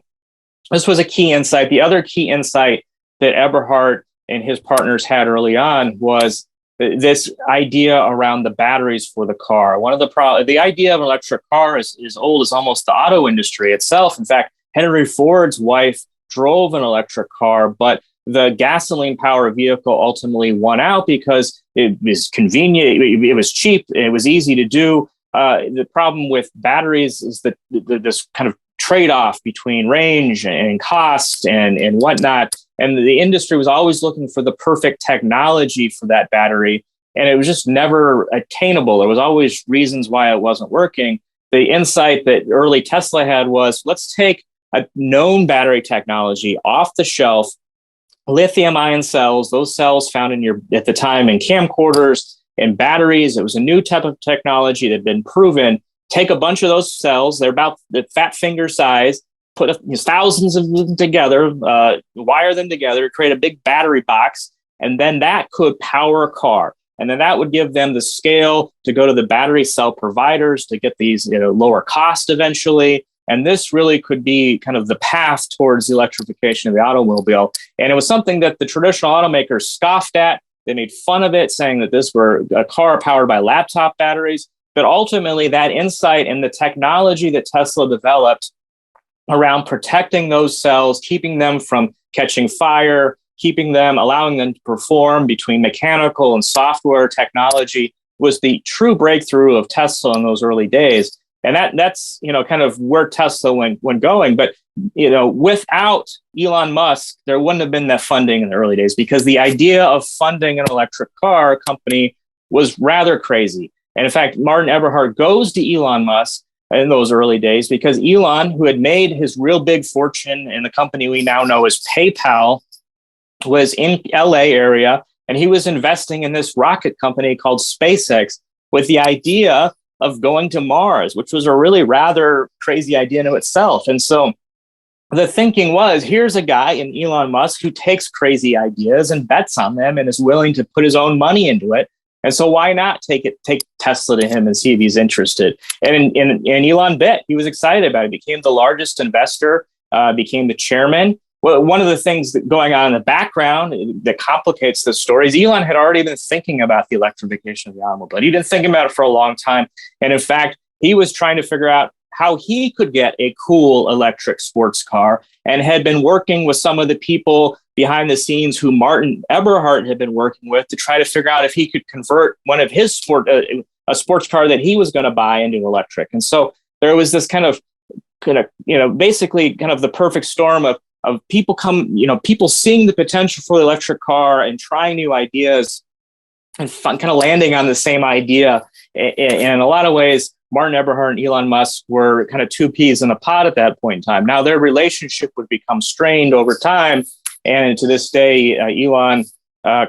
Speaker 4: this was a key insight. The other key insight that Eberhard and his partners had early on was this idea around the batteries for the car. The idea of an electric car is old as almost the auto industry itself. In fact, Henry Ford's wife drove an electric car, but the gasoline powered vehicle ultimately won out because it was convenient, it was cheap, it was easy to do. The problem with batteries is that this kind of trade-off between range and cost and whatnot. And the industry was always looking for the perfect technology for that battery. And it was just never attainable. There was always reasons why it wasn't working. The insight that early Tesla had was, let's take a known battery technology off the shelf, lithium-ion cells, those cells found at the time in camcorders and batteries. It was a new type of technology that had been proven. Take a bunch of those cells, they're about the fat finger size, put thousands of them together, wire them together, create a big battery box, and then that could power a car. And then that would give them the scale to go to the battery cell providers to get these lower cost eventually. And this really could be kind of the path towards the electrification of the automobile. And it was something that the traditional automakers scoffed at. They made fun of it, saying that this were a car powered by laptop batteries. But ultimately, that insight and the technology that Tesla developed around protecting those cells, keeping them from catching fire, allowing them to perform between mechanical and software technology was the true breakthrough of Tesla in those early days. And that's kind of where Tesla went going. But without Elon Musk, there wouldn't have been that funding in the early days, because the idea of funding an electric car company was rather crazy. And in fact, Martin Eberhard goes to Elon Musk in those early days because Elon, who had made his real big fortune in the company we now know as PayPal, was in LA area, and he was investing in this rocket company called SpaceX with the idea of going to Mars, which was a really rather crazy idea in itself. And so the thinking was, here's a guy in Elon Musk who takes crazy ideas and bets on them and is willing to put his own money into it. And so why not take Tesla to him and see if he's interested? And Elon bit. He was excited about it. He became the largest investor, became the chairman. Well, one of the things that going on in the background that complicates the story is Elon had already been thinking about the electrification of the automobile. He'd been thinking about it for a long time. And in fact, he was trying to figure out how he could get a cool electric sports car, and had been working with some of the people behind the scenes who Martin Eberhard had been working with to try to figure out if he could convert one of his a sports car that he was going to buy into electric. And so there was this kind of basically kind of the perfect storm of people people seeing the potential for the electric car and trying new ideas and kind of landing on the same idea. And in a lot of ways, Martin Eberhard and Elon Musk were kind of two peas in a pod at that point in time. Now their relationship would become strained over time. And to this day, Elon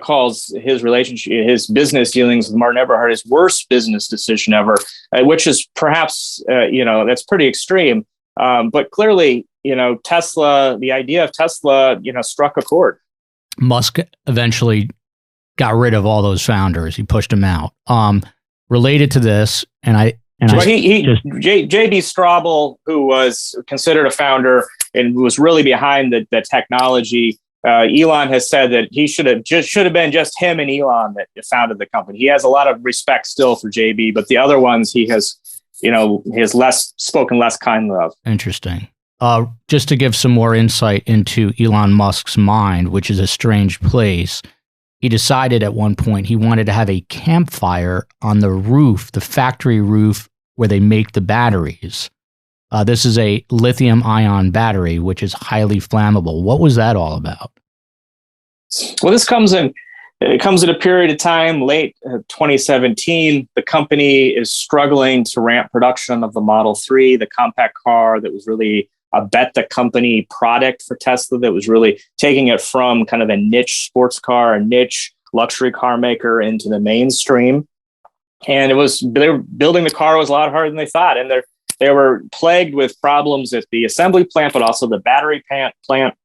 Speaker 4: calls his business dealings with Martin Eberhard his worst business decision ever, which is perhaps, that's pretty extreme. But clearly, Tesla, the idea of Tesla, struck a chord.
Speaker 2: Musk eventually got rid of all those founders. He pushed them out. Related to this,
Speaker 4: J.B. Straubel, who was considered a founder and was really behind the technology, Elon has said that he should have been just him and Elon that founded the company. He has a lot of respect still for JB, but the other ones he has spoken less kindly of.
Speaker 2: Interesting. Just to give some more insight into Elon Musk's mind, which is a strange place, he decided at one point he wanted to have a campfire on the roof, the factory roof where they make the batteries. This is a lithium-ion battery, which is highly flammable. What was that all about?
Speaker 4: Well, this comes at a period of time, late 2017. The company is struggling to ramp production of the Model 3, the compact car that was really a bet the company product for Tesla, that was really taking it from kind of a niche sports car, a niche luxury car maker into the mainstream. And they were building the car was a lot harder than they thought. And they were plagued with problems at the assembly plant, but also the battery plant.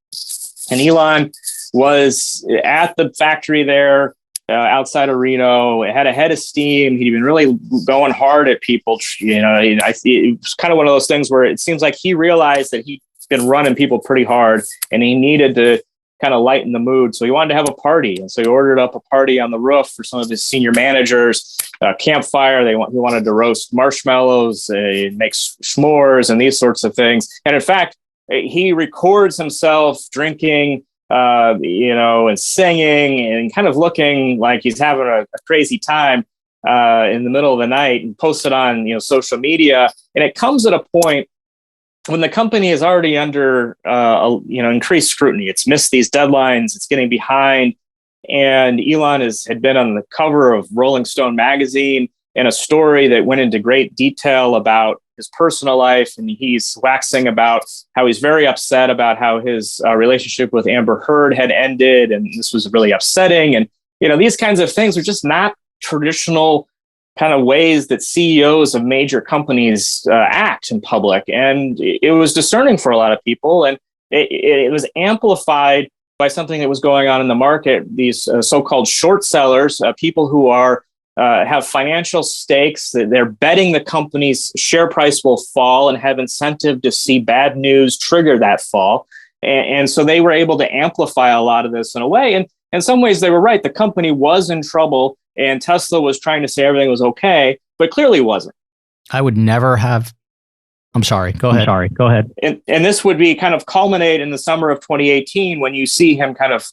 Speaker 4: And Elon was at the factory there outside of Reno. It had a head of steam. He'd been really going hard at people. It was kind of one of those things where it seems like he realized that he'd been running people pretty hard and he needed to kind of lighten the mood. So he wanted to have a party. And so he ordered up a party on the roof for some of his senior managers, campfire. He wanted to roast marshmallows, make s'mores and these sorts of things. And in fact, he records himself drinking and singing and kind of looking like he's having a crazy time in the middle of the night, and posted on social media. And it comes at a point when the company is already under increased scrutiny. It's missed these deadlines. It's getting behind. And Elon had been on the cover of Rolling Stone magazine in a story that went into great detail about his personal life. And he's waxing about how he's very upset about how his relationship with Amber Heard had ended. And this was really upsetting. And, these kinds of things are just not traditional kind of ways that CEOs of major companies act in public. And it was discerning for a lot of people. And it was amplified by something that was going on in the market. These so-called short sellers, people who have financial stakes, that they're betting the company's share price will fall and have incentive to see bad news trigger that fall. And so they were able to amplify a lot of this in a way. And in some ways they were right. The company was in trouble and Tesla was trying to say everything was okay, but clearly wasn't.
Speaker 2: I would never have. I'm sorry. Go ahead.
Speaker 4: And this would be kind of culminate in the summer of 2018 when you see him kind of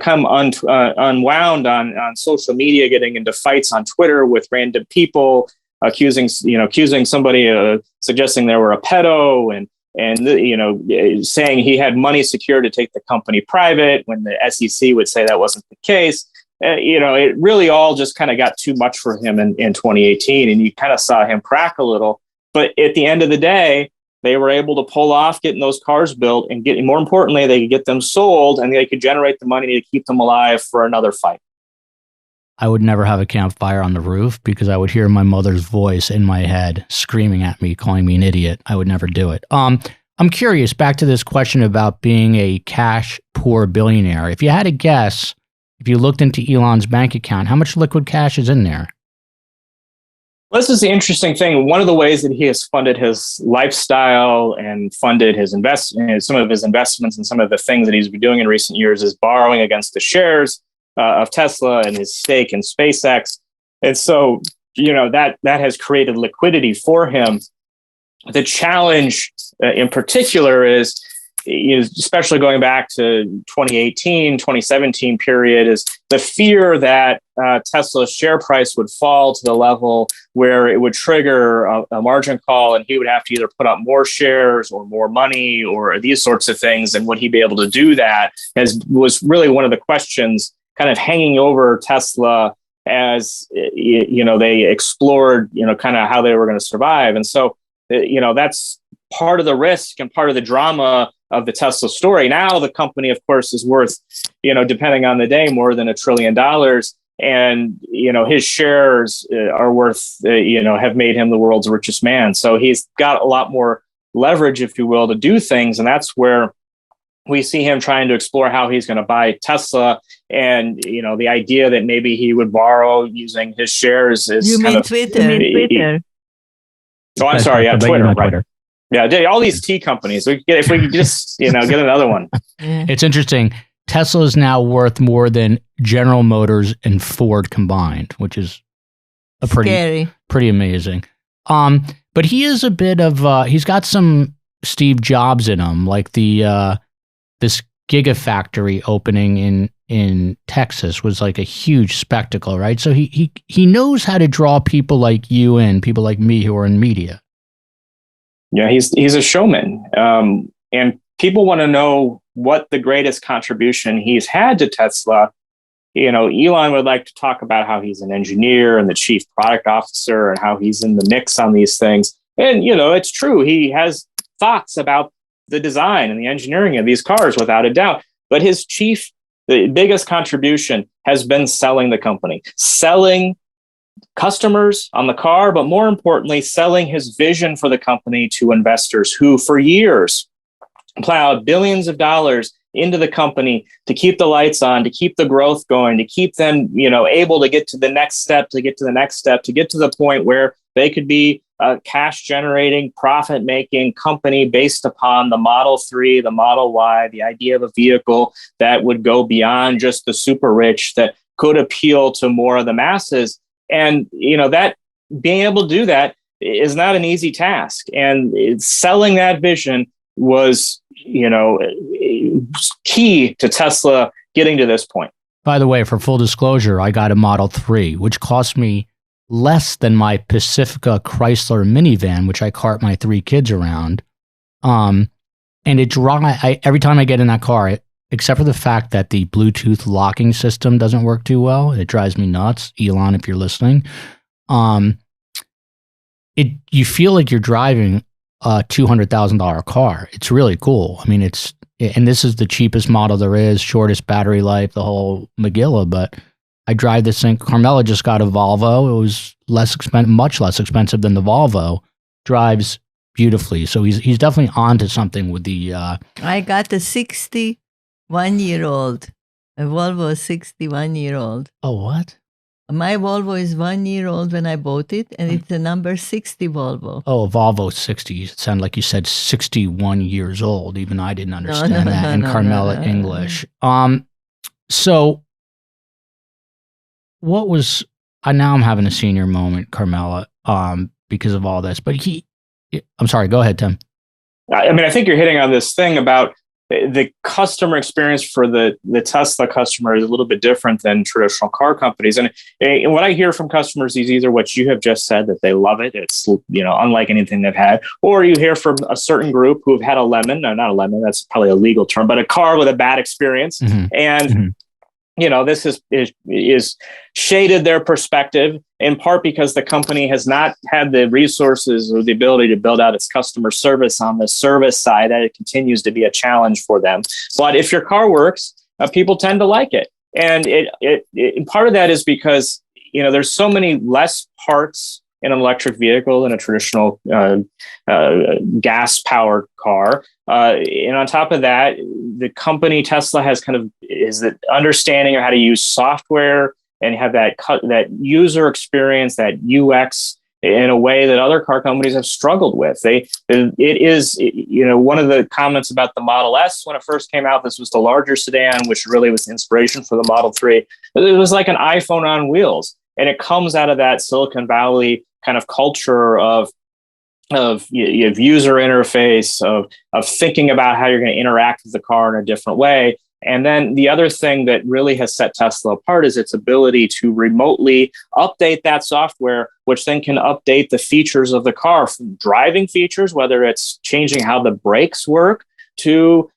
Speaker 4: come unwound on social media, getting into fights on Twitter with random people, accusing somebody, suggesting they were a pedo, and saying he had money secured to take the company private when the SEC would say that wasn't the case. It really all just kind of got too much for him in 2018, and you kind of saw him crack a little. But at the end of the day, they were able to pull off getting those cars built, and more importantly, they could get them sold, and they could generate the money to keep them alive for another fight.
Speaker 2: I would never have a campfire on the roof because I would hear my mother's voice in my head screaming at me, calling me an idiot. I would never do it. I'm curious, back to this question about being a cash poor billionaire. If you had to guess, if you looked into Elon's bank account, how much liquid cash is in there?
Speaker 4: Well, this is the interesting thing. One of the ways that he has funded his lifestyle and funded his some of his investments and some of the things that he's been doing in recent years is borrowing against the shares of Tesla and his stake in SpaceX. And so, that has created liquidity for him. The challenge in particular is, especially going back to 2018, 2017 period, is the fear that Tesla's share price would fall to the level where it would trigger a margin call, and he would have to either put up more shares or more money or these sorts of things. And would he be able to do that was really one of the questions kind of hanging over Tesla as, they explored, kind of how they were going to survive. And so, that's part of the risk and part of the drama of the Tesla story. Now the company, of course, is worth, depending on the day, more than $1 trillion. And, his shares are worth, have made him the world's richest man. So he's got a lot more leverage, if you will, to do things. And that's where we see him trying to explore how he's going to buy Tesla. And, the idea that maybe he would borrow using his shares is
Speaker 3: Twitter.
Speaker 4: Oh, I'm sorry. Yeah, Twitter, right. Yeah, all these tea companies. If we could just, get another one.
Speaker 2: It's interesting. Tesla is now worth more than General Motors and Ford combined, which is pretty amazing. But he is a bit of he's got some Steve Jobs in him, like this Giga Factory opening in Texas was like a huge spectacle, right? So he knows how to draw people like you in, people like me who are in media.
Speaker 4: Yeah, he's a showman, and people want to know what the greatest contribution he's had to Tesla. Elon would like to talk about how he's an engineer and the chief product officer and how he's in the mix on these things. And, it's true. He has thoughts about the design and the engineering of these cars without a doubt. But the biggest contribution has been selling the company, selling customers on the car, but more importantly, selling his vision for the company to investors who for years plowed billions of dollars into the company to keep the lights on, to keep the growth going, to keep them, able to get to the next step, to get to the point where they could be a cash generating, profit making company based upon the Model 3, the Model Y, the idea of a vehicle that would go beyond just the super rich, that could appeal to more of the masses. And, that being able to do that is not an easy task. And selling that vision was, key to Tesla getting to this point.
Speaker 2: By the way, for full disclosure, I got a Model 3, which cost me less than my Pacifica Chrysler minivan, which I cart my 3 kids around. And every time I get in that car, except for the fact that the Bluetooth locking system doesn't work too well, it drives me nuts. Elon, if you're listening, you feel like you're driving a $200,000 car. It's really cool. I mean, and this is the cheapest model there is, shortest battery life, the whole Megillah. But I drive this thing. Carmela just got a Volvo. It was much less expensive than the Volvo. Drives beautifully. So he's definitely onto something with the.
Speaker 3: I got a 61-year-old, a Volvo 61-year-old.
Speaker 2: Oh, what?
Speaker 3: My Volvo is 1 year old when I bought it, and it's a number 60 Volvo.
Speaker 2: Oh, a Volvo 60. It sounded like you said 61 years old. Even I didn't understand that in Carmela English. So what was, now I'm having a senior moment, Carmela, because of all this, but I'm sorry, go ahead, Tim.
Speaker 4: I mean, I think you're hitting on this thing about the customer experience for the Tesla customer is a little bit different than traditional car companies. And what I hear from customers is either what you have just said, that they love it. It's, unlike anything they've had, or you hear from a certain group who have had not a lemon, that's probably a legal term, but a car with a bad experience.
Speaker 2: Mm-hmm.
Speaker 4: And
Speaker 2: mm-hmm.
Speaker 4: This is shaded their perspective in part because the company has not had the resources or the ability to build out its customer service on the service side. That it continues to be a challenge for them. But if your car works, people tend to like it. And part of that is because, there's so many less parts in an electric vehicle than a traditional gas-powered car. And on top of that, the company Tesla has is the understanding of how to use software and have that user experience, that UX, in a way that other car companies have struggled with. It is, one of the comments about the Model S when it first came out, this was the larger sedan, which really was the inspiration for the Model 3. It was like an iPhone on wheels. And it comes out of that Silicon Valley kind of culture of user interface, of thinking about how you're going to interact with the car in a different way. And then the other thing that really has set Tesla apart is its ability to remotely update that software, which then can update the features of the car, from driving features, whether it's changing how the brakes work, to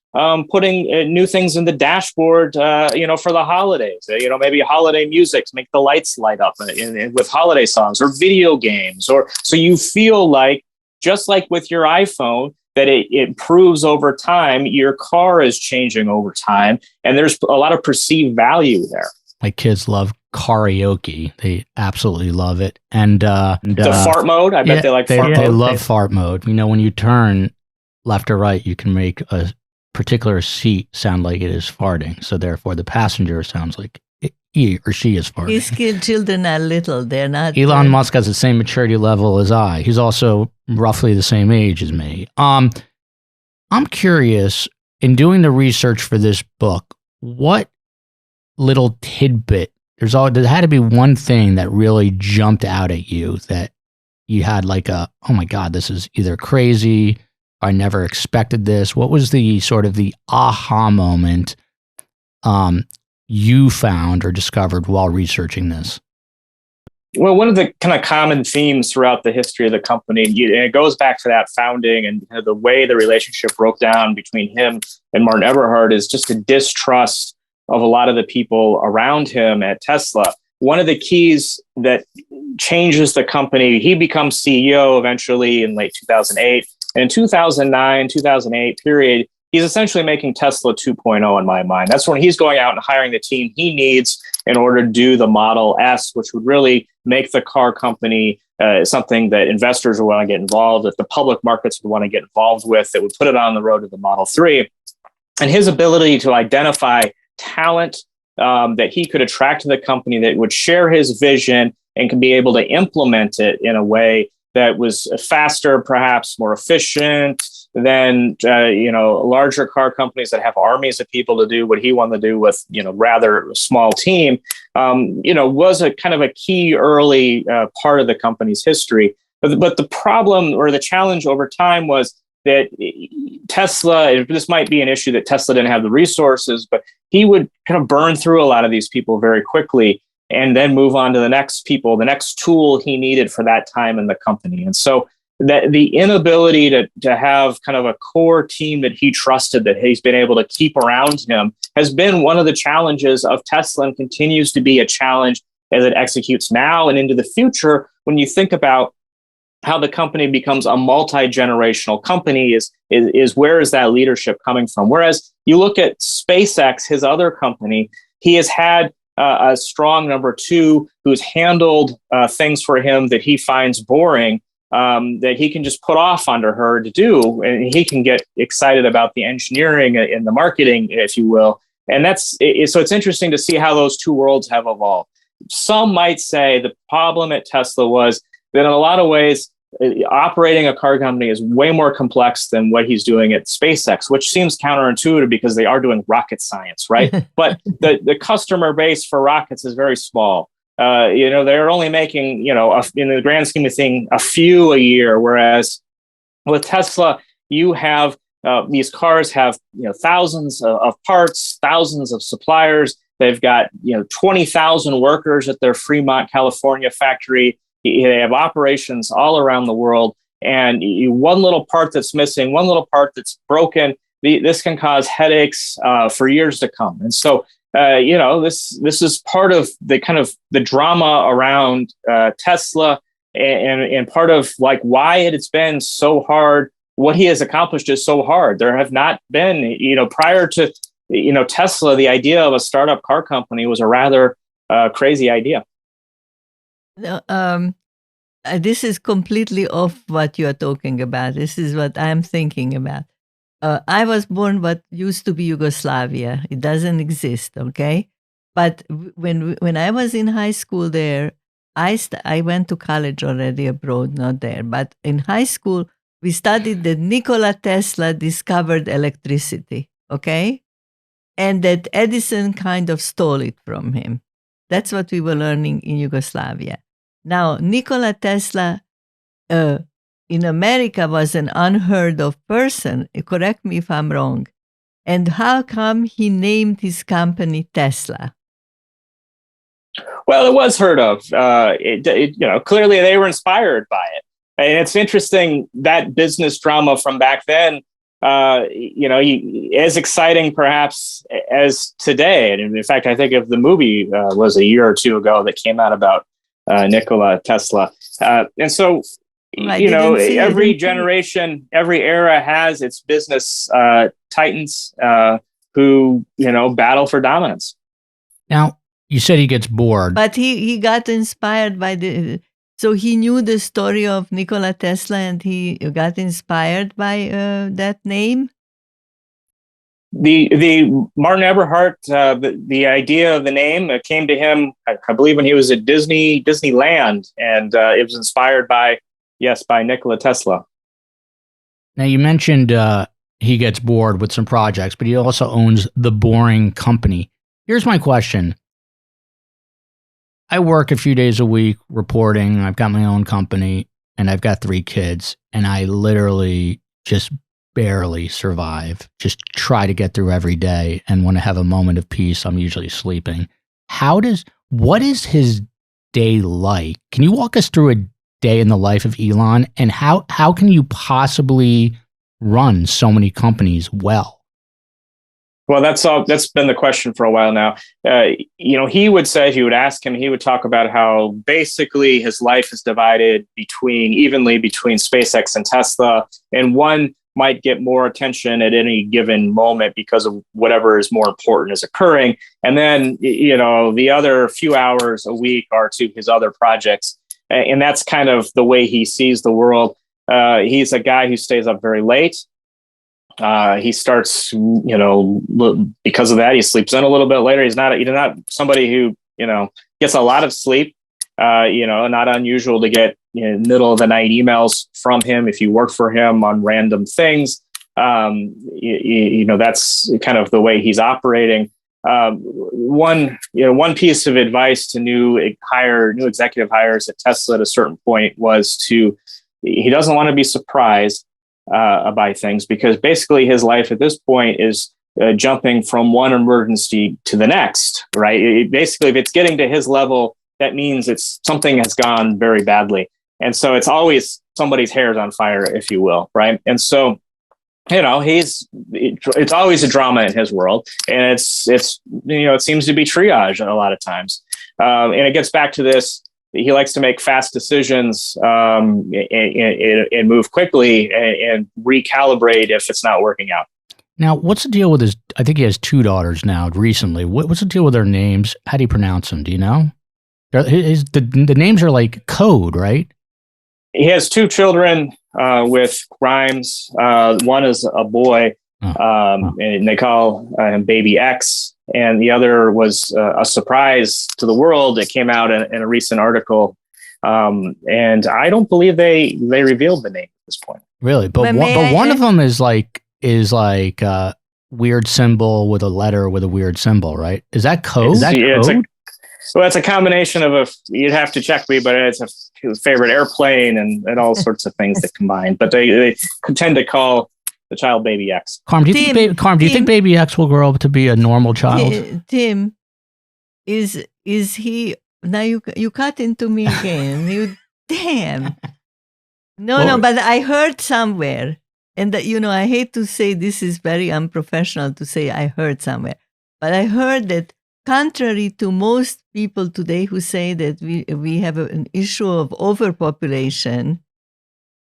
Speaker 4: putting new things in the dashboard, for the holidays. Maybe holiday music, make the lights light up with holiday songs, or video games, so you feel like, just like with your iPhone, that it improves over time. Your car is changing over time, and there's a lot of perceived value there.
Speaker 2: My kids love karaoke; they absolutely love it, and
Speaker 4: the fart mode. I bet they like fart mode.
Speaker 2: They love fart mode. When you turn left or right, you can make a particular seat sound like it is farting. So therefore, the passenger sounds like he or she is farting.
Speaker 3: His children are little; they're not.
Speaker 2: Elon Musk has the same maturity level as I. He's also roughly the same age as me. I'm curious, in doing the research for this book, what little tidbit, there had to be one thing that really jumped out at you, that you had like oh my God, this is either crazy, I never expected this. What was the sort of the aha moment you found or discovered while researching this?
Speaker 4: Well, one of the kind of common themes throughout the history of the company, and it goes back to that founding and the way the relationship broke down between him and Martin Eberhard, is just a distrust of a lot of the people around him at Tesla. One of the keys that changes the company, he becomes CEO eventually in late 2008. And in 2009, 2008 period, he's essentially making Tesla 2.0 in my mind. That's when he's going out and hiring the team he needs in order to do the Model S, which would really make the car company something that investors would want to get involved, that the public markets would want to get involved with, that would put it on the road to the Model 3. And his ability to identify talent that he could attract to the company that would share his vision and can be able to implement it in a way that was faster, perhaps more efficient than larger car companies that have armies of people to do what he wanted to do with rather small team, was a kind of a key early part of the company's history. But the problem or the challenge over time was that Tesla, this might be an issue that Tesla didn't have the resources, but he would kind of burn through a lot of these people very quickly and then move on to the next people, the next tool he needed for that time in the company. And so that the inability to have kind of a core team that he trusted, that he's been able to keep around him, has been one of the challenges of Tesla and continues to be a challenge as it executes now and into the future. When you think about how the company becomes a multi-generational company, is where is that leadership coming from? Whereas you look at SpaceX, his other company, he has had a strong number two who's handled things for him that he finds boring, that he can just put off onto her to do, and he can get excited about the engineering and the marketing, if you will. And so it's interesting to see how those two worlds have evolved. Some might say the problem at Tesla was that in a lot of ways, operating a car company is way more complex than what he's doing at SpaceX, which seems counterintuitive because they are doing rocket science, right? But the customer base for rockets is very small. They're only making, in the grand scheme of things, a few a year. Whereas with Tesla, you have these cars have thousands of parts, thousands of suppliers. They've got 20,000 workers at their Fremont, California factory. They have operations all around the world, and one little part that's missing, one little part that's broken, this can cause headaches for years to come. And so, this is part of the kind of the drama around Tesla, and part of like why it's been so hard. What he has accomplished is so hard. There have not been, prior to Tesla, the idea of a startup car company was a rather crazy idea.
Speaker 3: This is completely off what you are talking about. This is what I'm thinking about. I was born what used to be Yugoslavia. It doesn't exist, okay? But when I was in high school there, I went to college already abroad, not there. But in high school, we studied that Nikola Tesla discovered electricity, okay? And that Edison kind of stole it from him. That's what we were learning in Yugoslavia. Now, Nikola Tesla in America was an unheard of person. Correct me if I'm wrong. And how come he named his company Tesla?
Speaker 4: Well, it was heard of. Clearly they were inspired by it. And it's interesting that business drama from back then, as exciting perhaps as today. And in fact, I think if the movie was a year or two ago that came out about Nikola Tesla. And so, every generation, every era has its business titans who, battle for dominance.
Speaker 2: Now, you said he gets bored.
Speaker 3: But he got inspired by so he knew the story of Nikola Tesla and he got inspired by that name?
Speaker 4: The Martin Eberhard, the idea of the name came to him, I believe, when he was at Disneyland, and it was inspired by Nikola Tesla.
Speaker 2: Now, you mentioned he gets bored with some projects, but he also owns The Boring Company. Here's my question. I work a few days a week reporting. I've got my own company, and I've got 3 kids, and I literally just barely survive, just try to get through every day. And when I have a moment of peace, I'm usually sleeping. What is his day like? Can you walk us through a day in the life of Elon, and how can you possibly run so many companies well?
Speaker 4: Well, that's been the question for a while now. He would say, if you would ask him, he would talk about how basically his life is divided evenly between SpaceX and Tesla, and one might get more attention at any given moment because of whatever is more important is occurring. And then, the other few hours a week are to his other projects. And that's kind of the way he sees the world. He's a guy who stays up very late. He starts, because of that, he sleeps in a little bit later. He's not somebody who, gets a lot of sleep. Not unusual to get middle of the night emails from him if you work for him on random things. That's kind of the way he's operating. One piece of advice to new executive hires at Tesla at a certain point was he doesn't want to be surprised by things, because basically his life at this point is jumping from one emergency to the next, right? Basically, if it's getting to his level, that means something has gone very badly. And so it's always somebody's hair is on fire, if you will, right? And so, it's always a drama in his world, and it seems to be triage a lot of times. And it gets back to this. He likes to make fast decisions and move quickly and recalibrate if it's not working out.
Speaker 2: Now, what's the deal with I think he has 2 daughters now recently. What's the deal with their names? How do you pronounce them? Do you know? The names are like code, right?
Speaker 4: He has 2 children with Grimes. One is a boy, and they call him Baby X. And the other was a surprise to the world. It came out in a recent article. And I don't believe they revealed the name at this point.
Speaker 2: Really? But one of them is like a weird symbol with a letter with a weird symbol, right? Is that code?
Speaker 4: It's a combination of you'd have to check me, but it's a favorite airplane and all sorts of things that combine. But they tend to call the child Baby X.
Speaker 2: Karm, do you think Baby X will grow up to be a normal child?
Speaker 3: Tim, is he now? You cut into me again. You damn. No, but I heard somewhere, and I hate to say this is very unprofessional to say I heard somewhere, but I heard that contrary to most people today who say that we have an issue of overpopulation,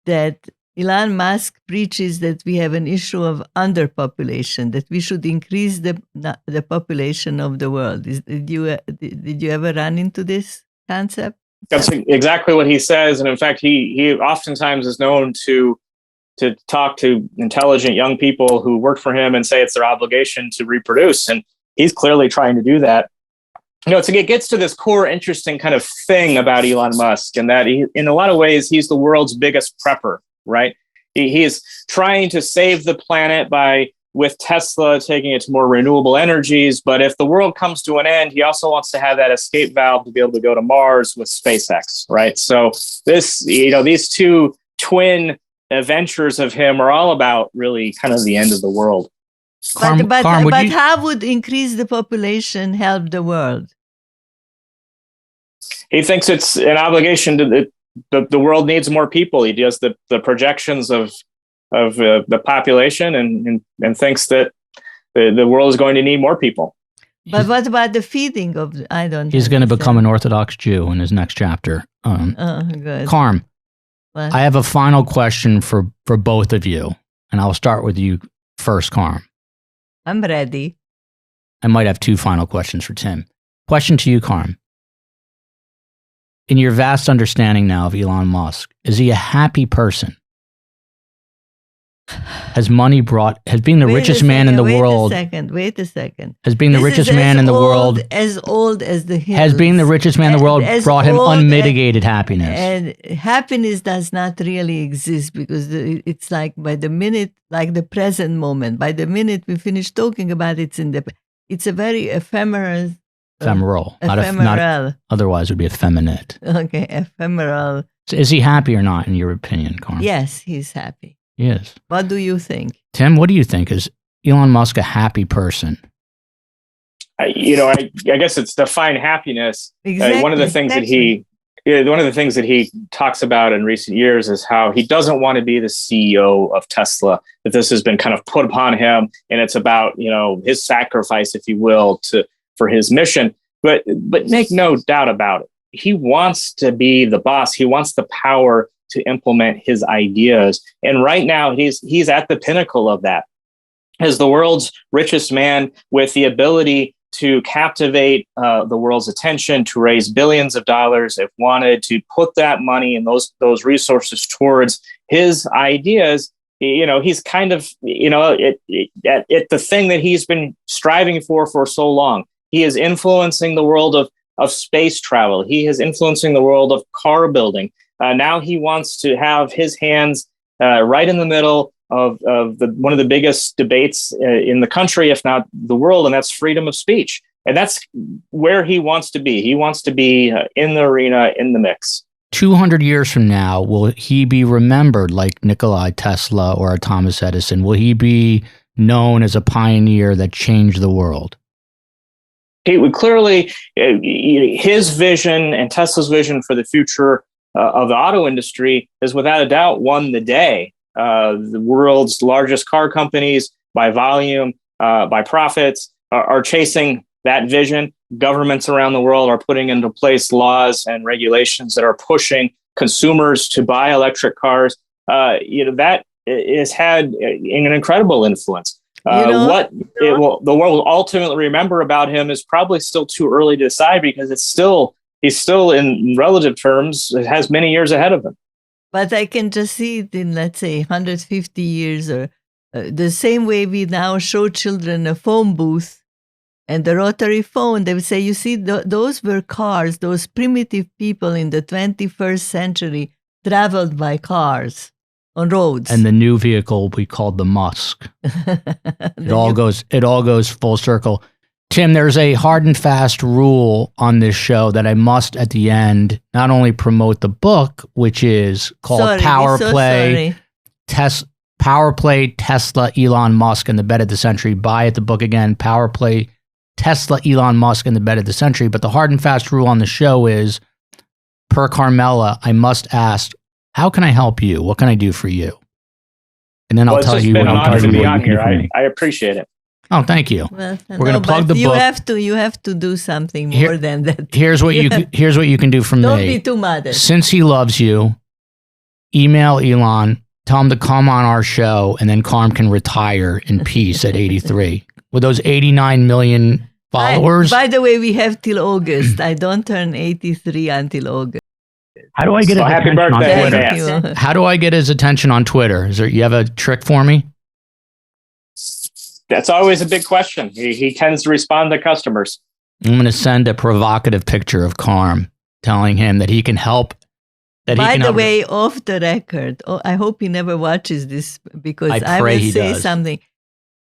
Speaker 3: that Elon Musk preaches that we have an issue of underpopulation, that we should increase the population of the world. Did you ever run into this concept?
Speaker 4: That's exactly what he says. And in fact, he oftentimes is known to talk to intelligent young people who work for him and say it's their obligation to reproduce. And he's clearly trying to do that. It gets to this core interesting kind of thing about Elon Musk, and that in a lot of ways, he's the world's biggest prepper, right? He is trying to save the planet with Tesla taking it to more renewable energies. But if the world comes to an end, he also wants to have that escape valve to be able to go to Mars with SpaceX, right? So these 2 twin ventures of him are all about really kind of the end of the world.
Speaker 3: But how would increase the population help the world?
Speaker 4: He thinks it's an obligation to the world needs more people. He does the projections of the population and thinks that the world is going to need more people.
Speaker 3: But what about the feeding of?
Speaker 2: He's going to become an Orthodox Jew in his next chapter.
Speaker 3: Good.
Speaker 2: Karm,
Speaker 3: What?
Speaker 2: I have a final question for both of you, and I'll start with you first, Karm.
Speaker 3: I'm ready.
Speaker 2: I might have 2 final questions for Tim. Question to you, Karm. In your vast understanding now of Elon Musk, is he a happy person? Has being the richest man in the world?
Speaker 3: Wait a second.
Speaker 2: Has being the richest man in the world?
Speaker 3: As old as the hills.
Speaker 2: Has being the richest man in the world brought him unmitigated happiness?
Speaker 3: And happiness does not really exist, because it's like by the minute, like the present moment, by the minute we finish talking about it, it's a very ephemeral. Not otherwise it would be effeminate. Okay, ephemeral.
Speaker 2: So is he happy or not, in your opinion, Karm?
Speaker 3: Yes, he's happy.
Speaker 2: He is.
Speaker 3: What do you think?
Speaker 2: Tim, what do you think? Is Elon Musk a happy person?
Speaker 4: I guess it's define happiness.
Speaker 3: Exactly.
Speaker 4: One of the things that he talks about in recent years is how he doesn't want to be the CEO of Tesla, that this has been kind of put upon him, and it's about, his sacrifice, if you will, for his mission. But make no doubt about it. He wants to be the boss. He wants the power to implement his ideas. And right now he's at the pinnacle of that. As the world's richest man, with the ability to captivate the world's attention, to raise billions of dollars if wanted, to put that money and those resources towards his ideas. He's kind of, the thing that he's been striving for so long. He is influencing the world of space travel. He is influencing the world of car building. Now he wants to have his hands right in the middle of one of the biggest debates in the country, if not the world, and that's freedom of speech. And that's where he wants to be. He wants to be in the arena, in the mix.
Speaker 2: 200 years from now, will he be remembered like Nikola Tesla or Thomas Edison? Will he be known as a pioneer that changed the world?
Speaker 4: He would clearly, his vision and Tesla's vision for the future of the auto industry is without a doubt won the day. The world's largest car companies by volume, by profits, are chasing that vision. Governments around the world are putting into place laws and regulations that are pushing consumers to buy electric cars. That has had an incredible influence. The world will ultimately remember about him is probably still too early to decide, because he's still in relative terms, it has many years ahead of him.
Speaker 3: But I can just see it in, let's say, 150 years, or the same way we now show children a phone booth and the rotary phone. They would say, you see, those were cars. Those primitive people in the 21st century traveled by cars on roads.
Speaker 2: And the new vehicle we called the Musk. It all goes full circle. Tim, there's a hard and fast rule on this show that I must at the end not only promote the book, which is called Power Play, Tesla, Elon Musk and the Bet of the Century. Buy it, the book again, Power Play, Tesla, Elon Musk and the Bet of the Century. But the hard and fast rule on the show is, per Carmela, I must ask, how can I help you? What can I do for you? And then I'll tell you what I'm
Speaker 4: going to be on here. I appreciate it.
Speaker 2: Oh, thank you.
Speaker 3: Well,
Speaker 2: we're going to plug the book.
Speaker 3: You have to do something more than that.
Speaker 2: Here's what you can do from me.
Speaker 3: Don't be too modest.
Speaker 2: Since he loves you, email Elon, tell him to come on our show, and then Karm can retire in peace at 83 with those 89 million followers.
Speaker 3: By the way, we have till August. I don't turn 83 until August.
Speaker 2: How do I get his attention on Twitter? How do I get his attention on Twitter? You have a trick for me?
Speaker 4: That's always a big question. He tends to respond to customers.
Speaker 2: I'm going to send a provocative picture of Karm, telling him that he can help.
Speaker 3: By the way, off the record, I hope he never watches this, because I will say something.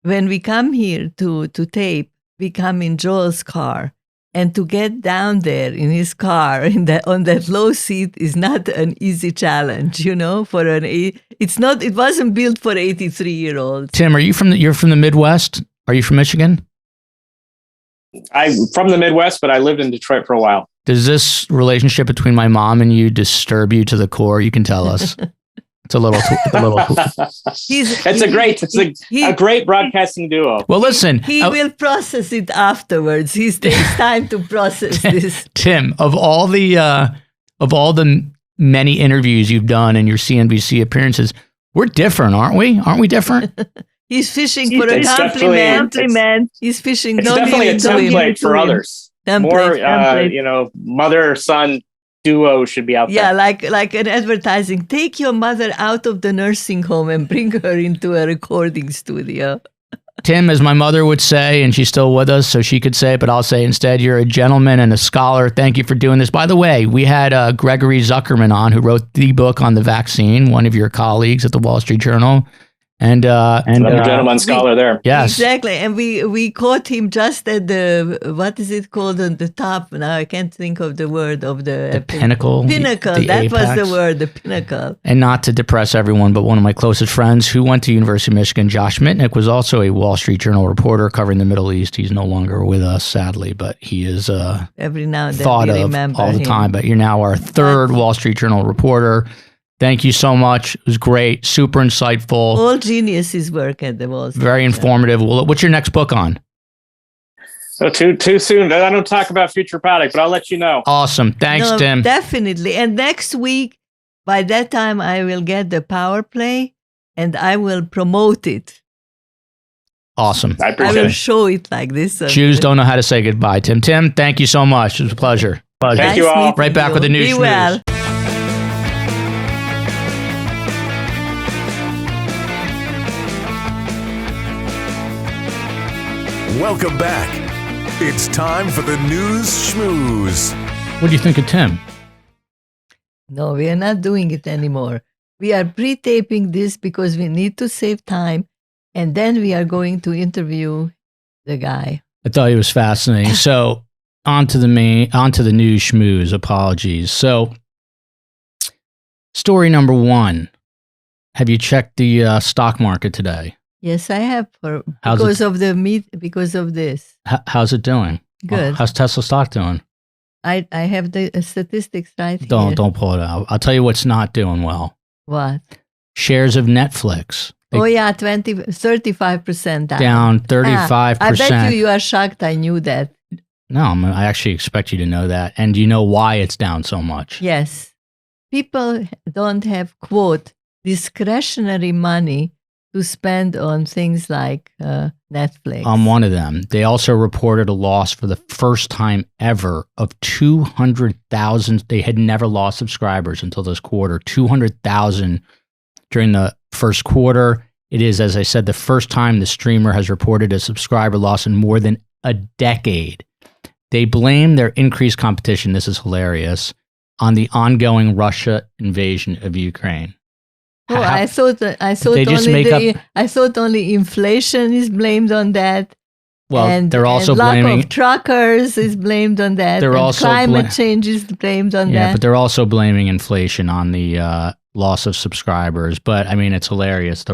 Speaker 3: When we come here to tape, we come in Joel's car. And to get down there in his car on that low seat is not an easy challenge, It wasn't built for 83-year-olds.
Speaker 2: Tim, you're from the Midwest? Are you from Michigan?
Speaker 4: I'm from the Midwest, but I lived in Detroit for a while.
Speaker 2: Does this relationship between my mom and you disturb you to the core? You can tell us. It's a little.
Speaker 4: It's a great broadcasting duo.
Speaker 2: Well, listen,
Speaker 3: he will process it afterwards. He takes time to process this.
Speaker 2: Tim, of all the many interviews you've done and your CNBC appearances, we're different, aren't we? Aren't we different?
Speaker 3: He's fishing for a compliment. He's fishing.
Speaker 4: It's definitely a template for others. More, mother-son duo should be out there.
Speaker 3: Yeah, like an advertising. Take your mother out of the nursing home and bring her into a recording studio.
Speaker 2: Tim, as my mother would say, and she's still with us, so she could say it, but I'll say instead, you're a gentleman and a scholar. Thank you for doing this. By the way, we had Gregory Zuckerman on, who wrote the book on the vaccine, one of your colleagues at the Wall Street Journal. And
Speaker 4: another gentleman scholar there.
Speaker 2: Yes.
Speaker 3: Exactly. And we caught him just at the, what is it called on the top? Now I can't think of the word of the
Speaker 2: pinnacle.
Speaker 3: Pinnacle. That apex. Was the word, the pinnacle.
Speaker 2: And not to depress everyone, but one of my closest friends who went to University of Michigan, Josh Mitnick, was also a Wall Street Journal reporter covering the Middle East. He's no longer with us, sadly, but he is
Speaker 3: every now and then
Speaker 2: thought of all the time. But you're now our third Wall Street Journal reporter. Thank you so much. It was great. Super insightful.
Speaker 3: All geniuses work at the Wall Street.
Speaker 2: Very informative. Well, what's your next book on?
Speaker 4: So too soon. I don't talk about future product, but I'll let you know.
Speaker 2: Awesome. Thanks, Tim.
Speaker 3: Definitely. And next week, by that time, I will get the Power Play and I will promote it.
Speaker 2: Awesome.
Speaker 4: I will
Speaker 3: show it like this.
Speaker 2: Jews don't know how to say goodbye, Tim. Tim, thank you so much. It was a pleasure.
Speaker 4: Thank you all.
Speaker 2: Right back with the News.
Speaker 3: Be well.
Speaker 1: Welcome back. It's time for the News Schmooze.
Speaker 2: What do you think of Tim?
Speaker 3: No, we are not doing it anymore. We are pre-taping this because we need to save time, and then we are going to interview the guy.
Speaker 2: I thought he was fascinating. So, on to the News Schmooze. Apologies. So, Story number one. Have you checked the stock market today?
Speaker 3: Yes, I have because of this.
Speaker 2: How's it doing?
Speaker 3: Good.
Speaker 2: How's Tesla stock doing?
Speaker 3: I have the statistics right here.
Speaker 2: Don't pull it out. I'll tell you what's not doing well.
Speaker 3: What?
Speaker 2: Shares of Netflix.
Speaker 3: 35% down.
Speaker 2: Down 35%.
Speaker 3: I bet you are shocked. I knew that.
Speaker 2: No, I actually expect you to know that. And do you know why it's down so much?
Speaker 3: Yes. People don't have, quote, discretionary money to spend on things like Netflix.
Speaker 2: I'm one of them. They also reported a loss for the first time ever of 200,000. They had never lost subscribers until this quarter. 200,000 during the first quarter. It is, as I said, the first time the streamer has reported a subscriber loss in more than a decade. They blame their increased competition, this is hilarious, on the ongoing Russia invasion of Ukraine.
Speaker 3: Oh, I thought only inflation is blamed on that.
Speaker 2: Well,
Speaker 3: and,
Speaker 2: they're also
Speaker 3: lack
Speaker 2: blaming
Speaker 3: of truckers is blamed on that.
Speaker 2: They're
Speaker 3: and
Speaker 2: also
Speaker 3: climate change is blamed on that.
Speaker 2: Yeah, but they're also blaming inflation on the loss of subscribers. But I mean, it's hilarious.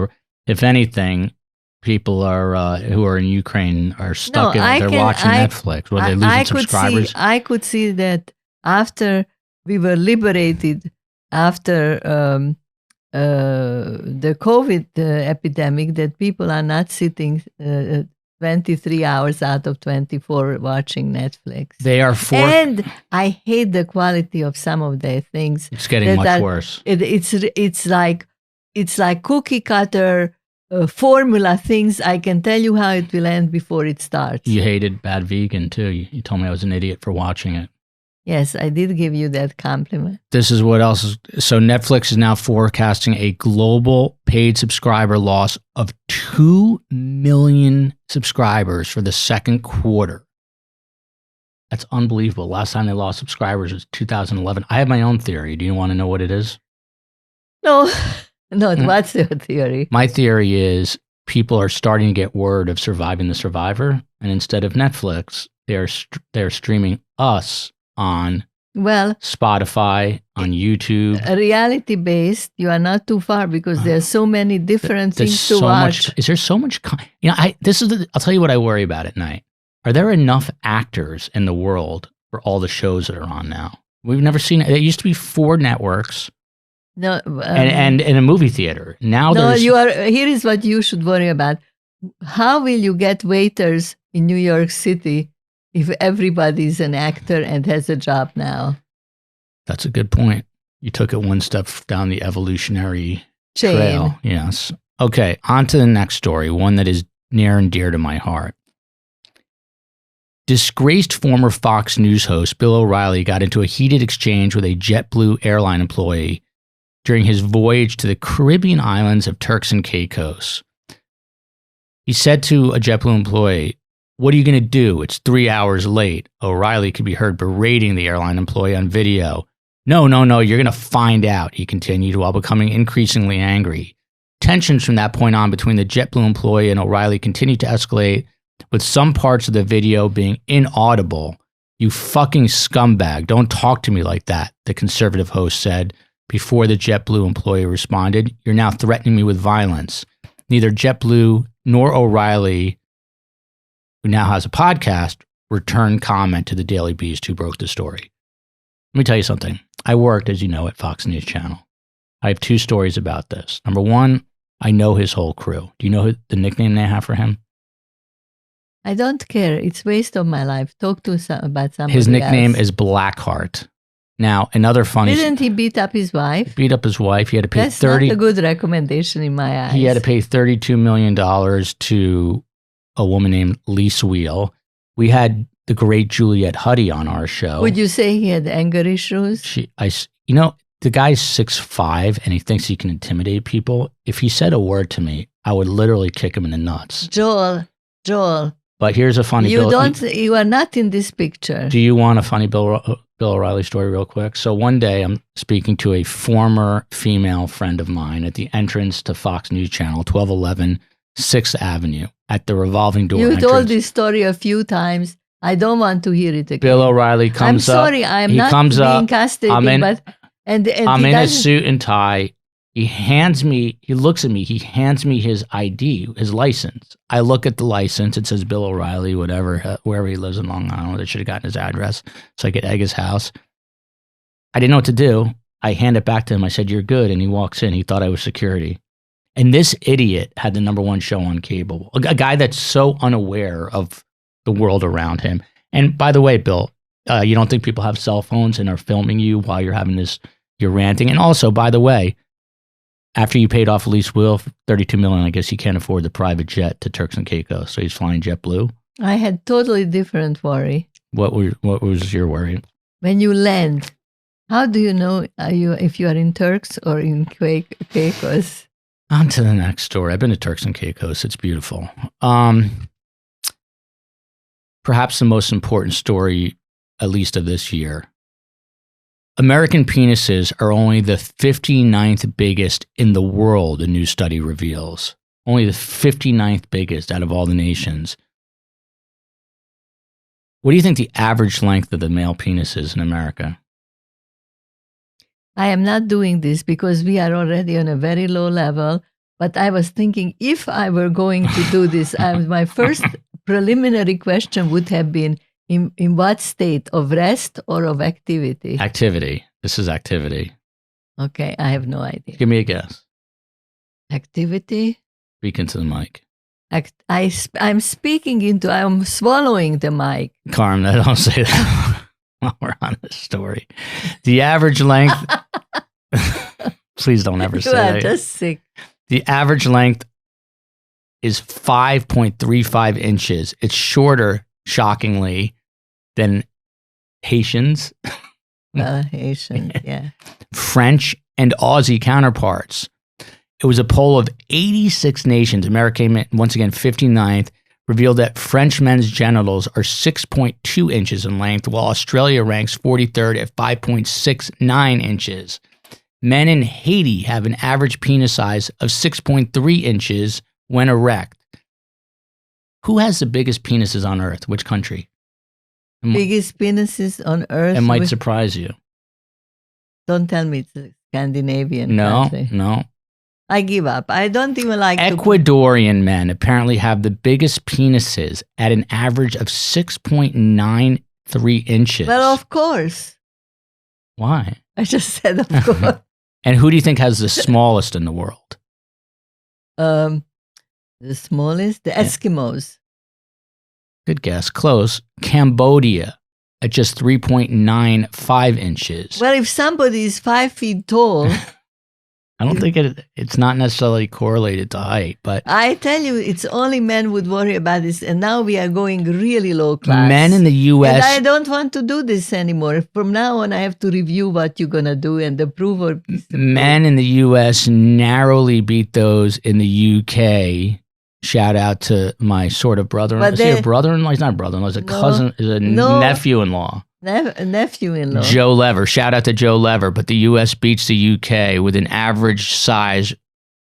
Speaker 2: If anything, people are who are in Ukraine are stuck in it. They're watching Netflix. Were they losing subscribers?
Speaker 3: I could see that after we were liberated, after the COVID epidemic, that people are not sitting 23 hours out of 24 watching Netflix.
Speaker 2: They are
Speaker 3: and I hate the quality of some of their things.
Speaker 2: It's getting much worse.
Speaker 3: It's like cookie cutter formula things. I can tell you how it will end before it starts.
Speaker 2: You hated Bad Vegan too. You told me I was an idiot for watching it.
Speaker 3: Yes, I did give you that compliment.
Speaker 2: This is what else is. So Netflix is now forecasting a global paid subscriber loss of 2 million subscribers for the second quarter. That's unbelievable. Last time they lost subscribers was 2011. I have my own theory. Do you want to know what it is?
Speaker 3: No. What's your theory?
Speaker 2: My theory is people are starting to get word of Surviving the Survivor, and instead of Netflix, they're streaming us on Spotify, on YouTube.
Speaker 3: Reality-based, you are not too far because there's so many different things to watch.
Speaker 2: Is there so much? I'll tell you what I worry about at night. Are there enough actors in the world for all the shows that are on now? We've never seen it. There used to be 4 networks.
Speaker 3: No,
Speaker 2: and in a movie theater. Now
Speaker 3: here is what you should worry about. How will you get waiters in New York City if everybody's an actor and has a job now?
Speaker 2: That's a good point. You took it one step down the evolutionary trail. Yes. Okay, on to the next story, one that is near and dear to my heart. Disgraced former Fox News host Bill O'Reilly got into a heated exchange with a JetBlue airline employee during his voyage to the Caribbean islands of Turks and Caicos. He said to a JetBlue employee, "What are you going to do? It's 3 hours late." O'Reilly could be heard berating the airline employee on video. No, you're going to find out," he continued while becoming increasingly angry. Tensions from that point on between the JetBlue employee and O'Reilly continued to escalate, with some parts of the video being inaudible. "You fucking scumbag, don't talk to me like that," the conservative host said before the JetBlue employee responded. "You're now threatening me with violence." Neither JetBlue nor O'Reilly, who now has a podcast, returned comment to the Daily Beast, who broke the story. Let me tell you something. I worked, as you know, at Fox News Channel. I have 2 stories about this. Number one, I know his whole crew. Do you know the nickname they have for him?
Speaker 3: I don't care. It's waste of my life. Talk to about somebody
Speaker 2: His nickname
Speaker 3: else.
Speaker 2: is Blackheart. Now, another funny...
Speaker 3: Didn't he beat up his wife?
Speaker 2: Beat up his wife. He had to pay
Speaker 3: That's not a good recommendation in my eyes.
Speaker 2: He had to pay $32 million to a woman named Lisa Wheel. We had the great Juliette Huddy on our show.
Speaker 3: Would you say he had anger issues?
Speaker 2: The guy's 6'5", and he thinks he can intimidate people. If he said a word to me, I would literally kick him in the nuts.
Speaker 3: Joel.
Speaker 2: But here's a funny
Speaker 3: You are not in this picture.
Speaker 2: Do you want a funny Bill O'Reilly story real quick? So one day I'm speaking to a former female friend of mine at the entrance to Fox News Channel, 1211 6th Avenue, at the revolving door entrance.
Speaker 3: You told this story a few times. I don't want to hear it again.
Speaker 2: Bill O'Reilly comes up.
Speaker 3: I'm sorry, I'm not being castrated, but And
Speaker 2: I'm
Speaker 3: he
Speaker 2: in a
Speaker 3: doesn't-
Speaker 2: suit and tie. He looks at me, he hands me his ID, his license. I look at the license, it says Bill O'Reilly, whatever, wherever he lives in Long Island. I should have gotten his address so I could egg his house. I didn't know what to do. I hand it back to him. I said, "You're good." And he walks in. He thought I was security. And this idiot had the #1 show on cable. A guy that's so unaware of the world around him. And by the way, Bill, you don't think people have cell phones and are filming you while you're having you're ranting? And also, by the way, after you paid off Elise Will for $32 million, I guess he can't afford the private jet to Turks and Caicos, so he's flying JetBlue.
Speaker 3: I had totally different worry.
Speaker 2: What was your worry?
Speaker 3: When you land, how do you know if you are in Turks or in Caicos?
Speaker 2: On to the next story. I've been to Turks and Caicos. It's beautiful. Perhaps the most important story, at least of this year. American penises are only the 59th biggest in the world, a new study reveals. Only the 59th biggest out of all the nations. What do you think the average length of the male penis is in America?
Speaker 3: I am not doing this because we are already on a very low level. But I was thinking, if I were going to do this, my first preliminary question would have been, in what state, of rest or of activity?
Speaker 2: Activity. This is activity.
Speaker 3: Okay, I have no idea.
Speaker 2: Give me a guess.
Speaker 3: Activity?
Speaker 2: Speak into the mic.
Speaker 3: I'm swallowing the mic.
Speaker 2: Karm, don't say that while we're on this story. The average length... Please don't ever say
Speaker 3: You are
Speaker 2: that.
Speaker 3: just sick.
Speaker 2: The average length is 5.35 inches. It's shorter, shockingly, than Haitians,
Speaker 3: Well, Haitian, yeah.
Speaker 2: French, and Aussie counterparts. It was a poll of 86 nations. America came in, once again, 59th, revealed that French men's genitals are 6.2 inches in length, while Australia ranks 43rd at 5.69 inches. Men in Haiti have an average penis size of 6.3 inches when erect. Who has the biggest penises on Earth? Which country?
Speaker 3: Biggest penises on Earth.
Speaker 2: It might surprise you.
Speaker 3: Don't tell me it's a Scandinavian
Speaker 2: No,
Speaker 3: country.
Speaker 2: no.
Speaker 3: I give up. I don't even like
Speaker 2: Ecuadorian men apparently have the biggest penises at an average of 6.93 inches.
Speaker 3: Well, of course.
Speaker 2: Why?
Speaker 3: I just said of course.
Speaker 2: And who do you think has the smallest in the world?
Speaker 3: The smallest? The Eskimos.
Speaker 2: Good guess. Close. Cambodia at just 3.95 inches.
Speaker 3: Well, if somebody is 5 feet tall,
Speaker 2: I don't think it's not necessarily correlated to height, but
Speaker 3: I tell you, it's only men would worry about this. And now we are going really low class.
Speaker 2: men in the
Speaker 3: And I
Speaker 2: U.S.
Speaker 3: don't want to do this anymore. From now on, I have to review what you're going to do and approve or disapprove.
Speaker 2: Men in the U.S. narrowly beat those in the U.K. Shout out to my sort of brother-in-law.
Speaker 3: But
Speaker 2: Is he a
Speaker 3: they-
Speaker 2: brother-in-law? He's not a brother-in-law. He's a
Speaker 3: No.
Speaker 2: cousin. He's a
Speaker 3: No.
Speaker 2: nephew-in-law.
Speaker 3: Nephew-in-law.
Speaker 2: Joe Lever. Shout out to Joe Lever. But the U.S. beats the U.K. with an average size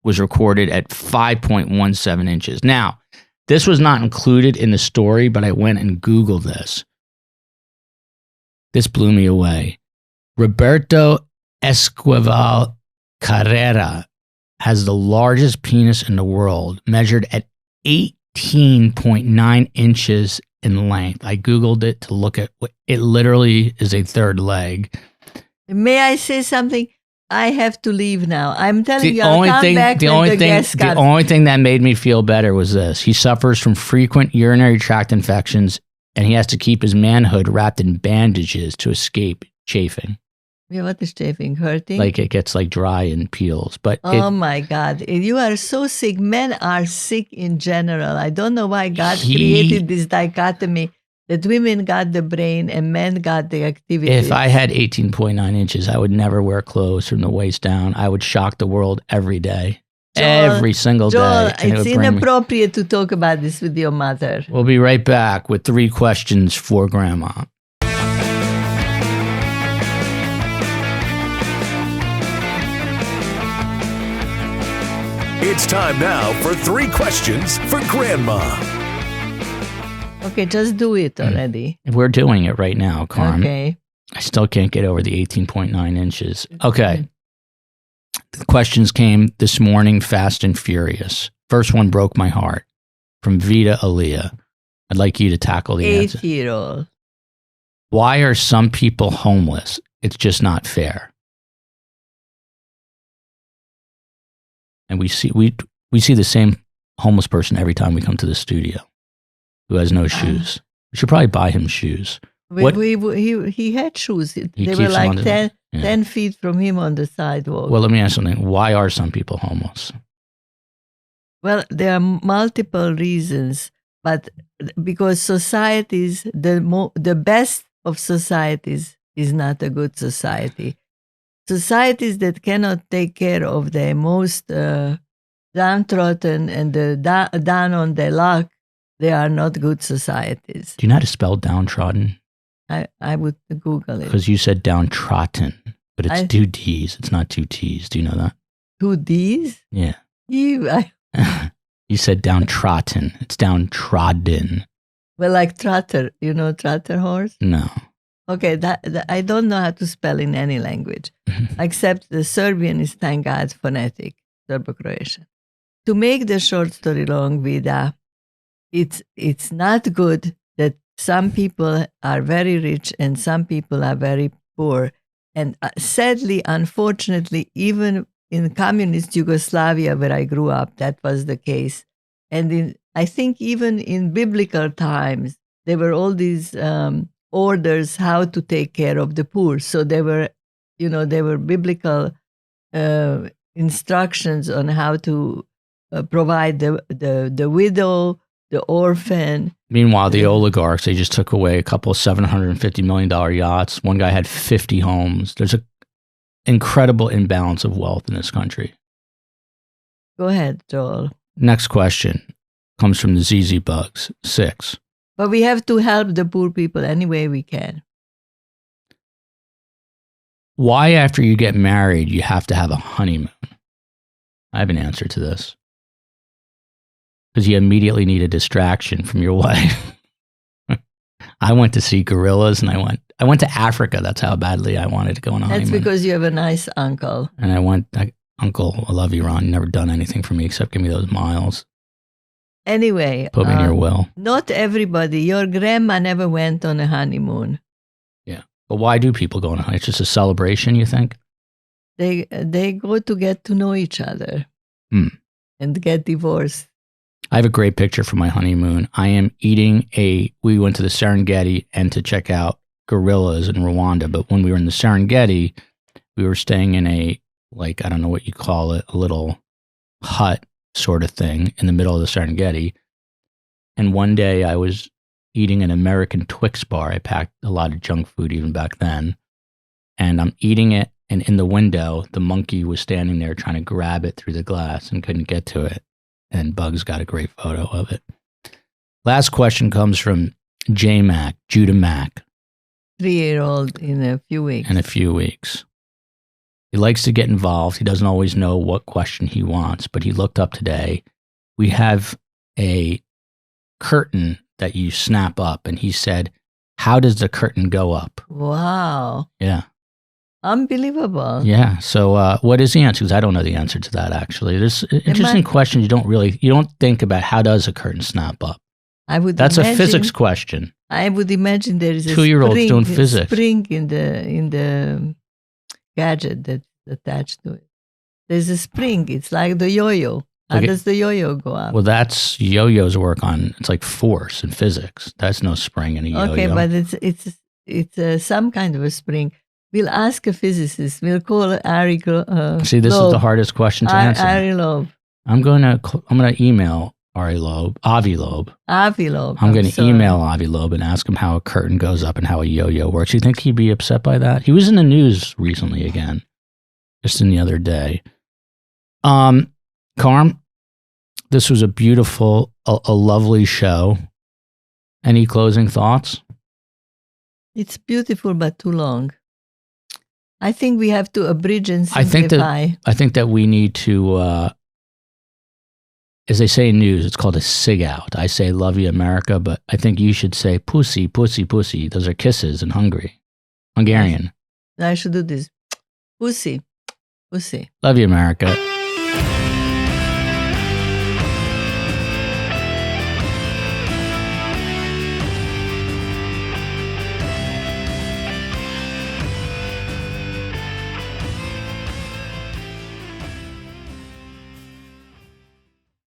Speaker 2: was recorded at 5.17 inches. Now, this was not included in the story, but I went and Googled this. This blew me away. Roberto Esquivel Carrera has the largest penis in the world, measured at 18.9 inches in length. I Googled it to look at what it literally is a third leg.
Speaker 3: May I say something? I have to leave now. I'm telling
Speaker 2: The
Speaker 3: you, I'll
Speaker 2: only
Speaker 3: come
Speaker 2: thing,
Speaker 3: back
Speaker 2: the
Speaker 3: when
Speaker 2: only
Speaker 3: the
Speaker 2: thing,
Speaker 3: guest
Speaker 2: the
Speaker 3: comes.
Speaker 2: only thing that made me feel better was this: he suffers from frequent urinary tract infections, and he has to keep his manhood wrapped in bandages to escape chafing.
Speaker 3: Yeah, what is chafing? Hurting?
Speaker 2: Like it gets like dry and peels. But
Speaker 3: Oh my God. You are so sick. Men are sick in general. I don't know why God created this dichotomy that women got the brain and men got the activity.
Speaker 2: if I had 18.9 inches, I would never wear clothes from the waist down. I would shock the world every day. Every single
Speaker 3: Joel,
Speaker 2: day. and it
Speaker 3: it's
Speaker 2: would bring me-
Speaker 3: inappropriate to talk about this with your mother.
Speaker 2: We'll be right back with 3 questions for Grandma.
Speaker 1: It's time now for 3 questions for Grandma.
Speaker 3: Okay, just do it already.
Speaker 2: We're doing it right now, Karm.
Speaker 3: Okay.
Speaker 2: I still can't get over the 18.9 inches. Okay. The questions came this morning, fast and furious. First one broke my heart from Vita Aaliyah. I'd like you to tackle the answer.
Speaker 3: 8-year-old.
Speaker 2: Why are some people homeless? It's just not fair. And we see the same homeless person every time we come to the studio who has no shoes. We should probably buy him shoes.
Speaker 3: He had shoes. They were like 10 feet from him on the sidewalk.
Speaker 2: Well, let me ask something. Why are some people homeless?
Speaker 3: Well, there are multiple reasons, but because societies, the best of societies is not a good society. Societies that cannot take care of the most downtrodden and the down on their luck, they are not good societies.
Speaker 2: Do you know how to spell downtrodden?
Speaker 3: I would Google it.
Speaker 2: Because you said downtrodden, but it's 2 D's. It's not 2 T's. Do you know that?
Speaker 3: 2 D's?
Speaker 2: Yeah.
Speaker 3: You
Speaker 2: said downtrodden. It's downtrodden.
Speaker 3: Well, like trotter. You know trotter horse?
Speaker 2: No.
Speaker 3: Okay, that I don't know how to spell in any language, except the Serbian is, thank God, phonetic, Serbo-Croatian. To make the short story long, Vida, it's not good that some people are very rich and some people are very poor. And sadly, unfortunately, even in communist Yugoslavia, where I grew up, that was the case. And I think even in biblical times, there were all these orders how to take care of the poor. So there were biblical instructions on how to provide the widow, the orphan.
Speaker 2: Meanwhile, the oligarchs, they just took away a couple of $750 million yachts. One guy had 50 homes. There's an incredible imbalance of wealth in this country.
Speaker 3: Go ahead, Joel.
Speaker 2: Next question comes from the ZZ Bugs, 6.
Speaker 3: But we have to help the poor people any way we can.
Speaker 2: Why, after you get married, you have to have a honeymoon? I have an answer to this. Because you immediately need a distraction from your wife. I went to see gorillas, and I went to Africa. That's how badly I wanted to go on a honeymoon.
Speaker 3: That's because you have a nice uncle.
Speaker 2: And Uncle, I love you, Ron. You never done anything for me except give me those miles.
Speaker 3: Anyway.
Speaker 2: Put me in your will.
Speaker 3: Not everybody. Your grandma never went on a honeymoon.
Speaker 2: Yeah. But why do people go on a honeymoon? It's just a celebration, you think?
Speaker 3: They go to get to know each other and get divorced.
Speaker 2: I have a great picture for my honeymoon. I am eating we went to the Serengeti and to check out gorillas in Rwanda. But when we were in the Serengeti, we were staying in I don't know what you call it, a little hut sort of thing in the middle of the Serengeti. And one day I was eating an American Twix bar. I packed a lot of junk food even back then. And I'm eating it. And in the window, the monkey was standing there trying to grab it through the glass and couldn't get to it. And Bugs got a great photo of it. Last question comes from Judah Mac.
Speaker 3: 3-year-old in a few weeks.
Speaker 2: He likes to get involved. He doesn't always know what question he wants, but he looked up today. We have a curtain that you snap up, and he said, how does the curtain go up?
Speaker 3: Wow.
Speaker 2: Yeah.
Speaker 3: Unbelievable.
Speaker 2: Yeah. So what is the answer? Because I don't know the answer to that, actually. There's interesting questions you don't think about. How does a curtain snap up? That's a physics question.
Speaker 3: I would imagine there is a
Speaker 2: 2-year-olds doing physics.
Speaker 3: Spring in the gadget that's attached to it. There's a spring. It's like the yo-yo. How does the yo-yo go up?
Speaker 2: Well, that's yo-yos work on. It's like force in physics. That's no spring in a yo-yo.
Speaker 3: Okay, but it's some kind of a spring. We'll ask a physicist. We'll call Ari.
Speaker 2: See, this is the hardest question to answer.
Speaker 3: Ari Loeb.
Speaker 2: I'm gonna email Avi Loeb. I'm going to email Avi Loeb and ask him how a curtain goes up and how a yo-yo works. You think he'd be upset by that? He was in the news recently again, just in the other day. Karm, this was a beautiful, a lovely show. Any closing thoughts?
Speaker 3: It's beautiful, but too long. I think we have to abridge and simplify.
Speaker 2: I think that we need to, as they say in news, it's called a sig out. I say love you, America, but I think you should say pussy, pussy, pussy. Those are kisses in Hungary. Hungarian.
Speaker 3: I should do this. Pussy. Pussy.
Speaker 2: Love you, America.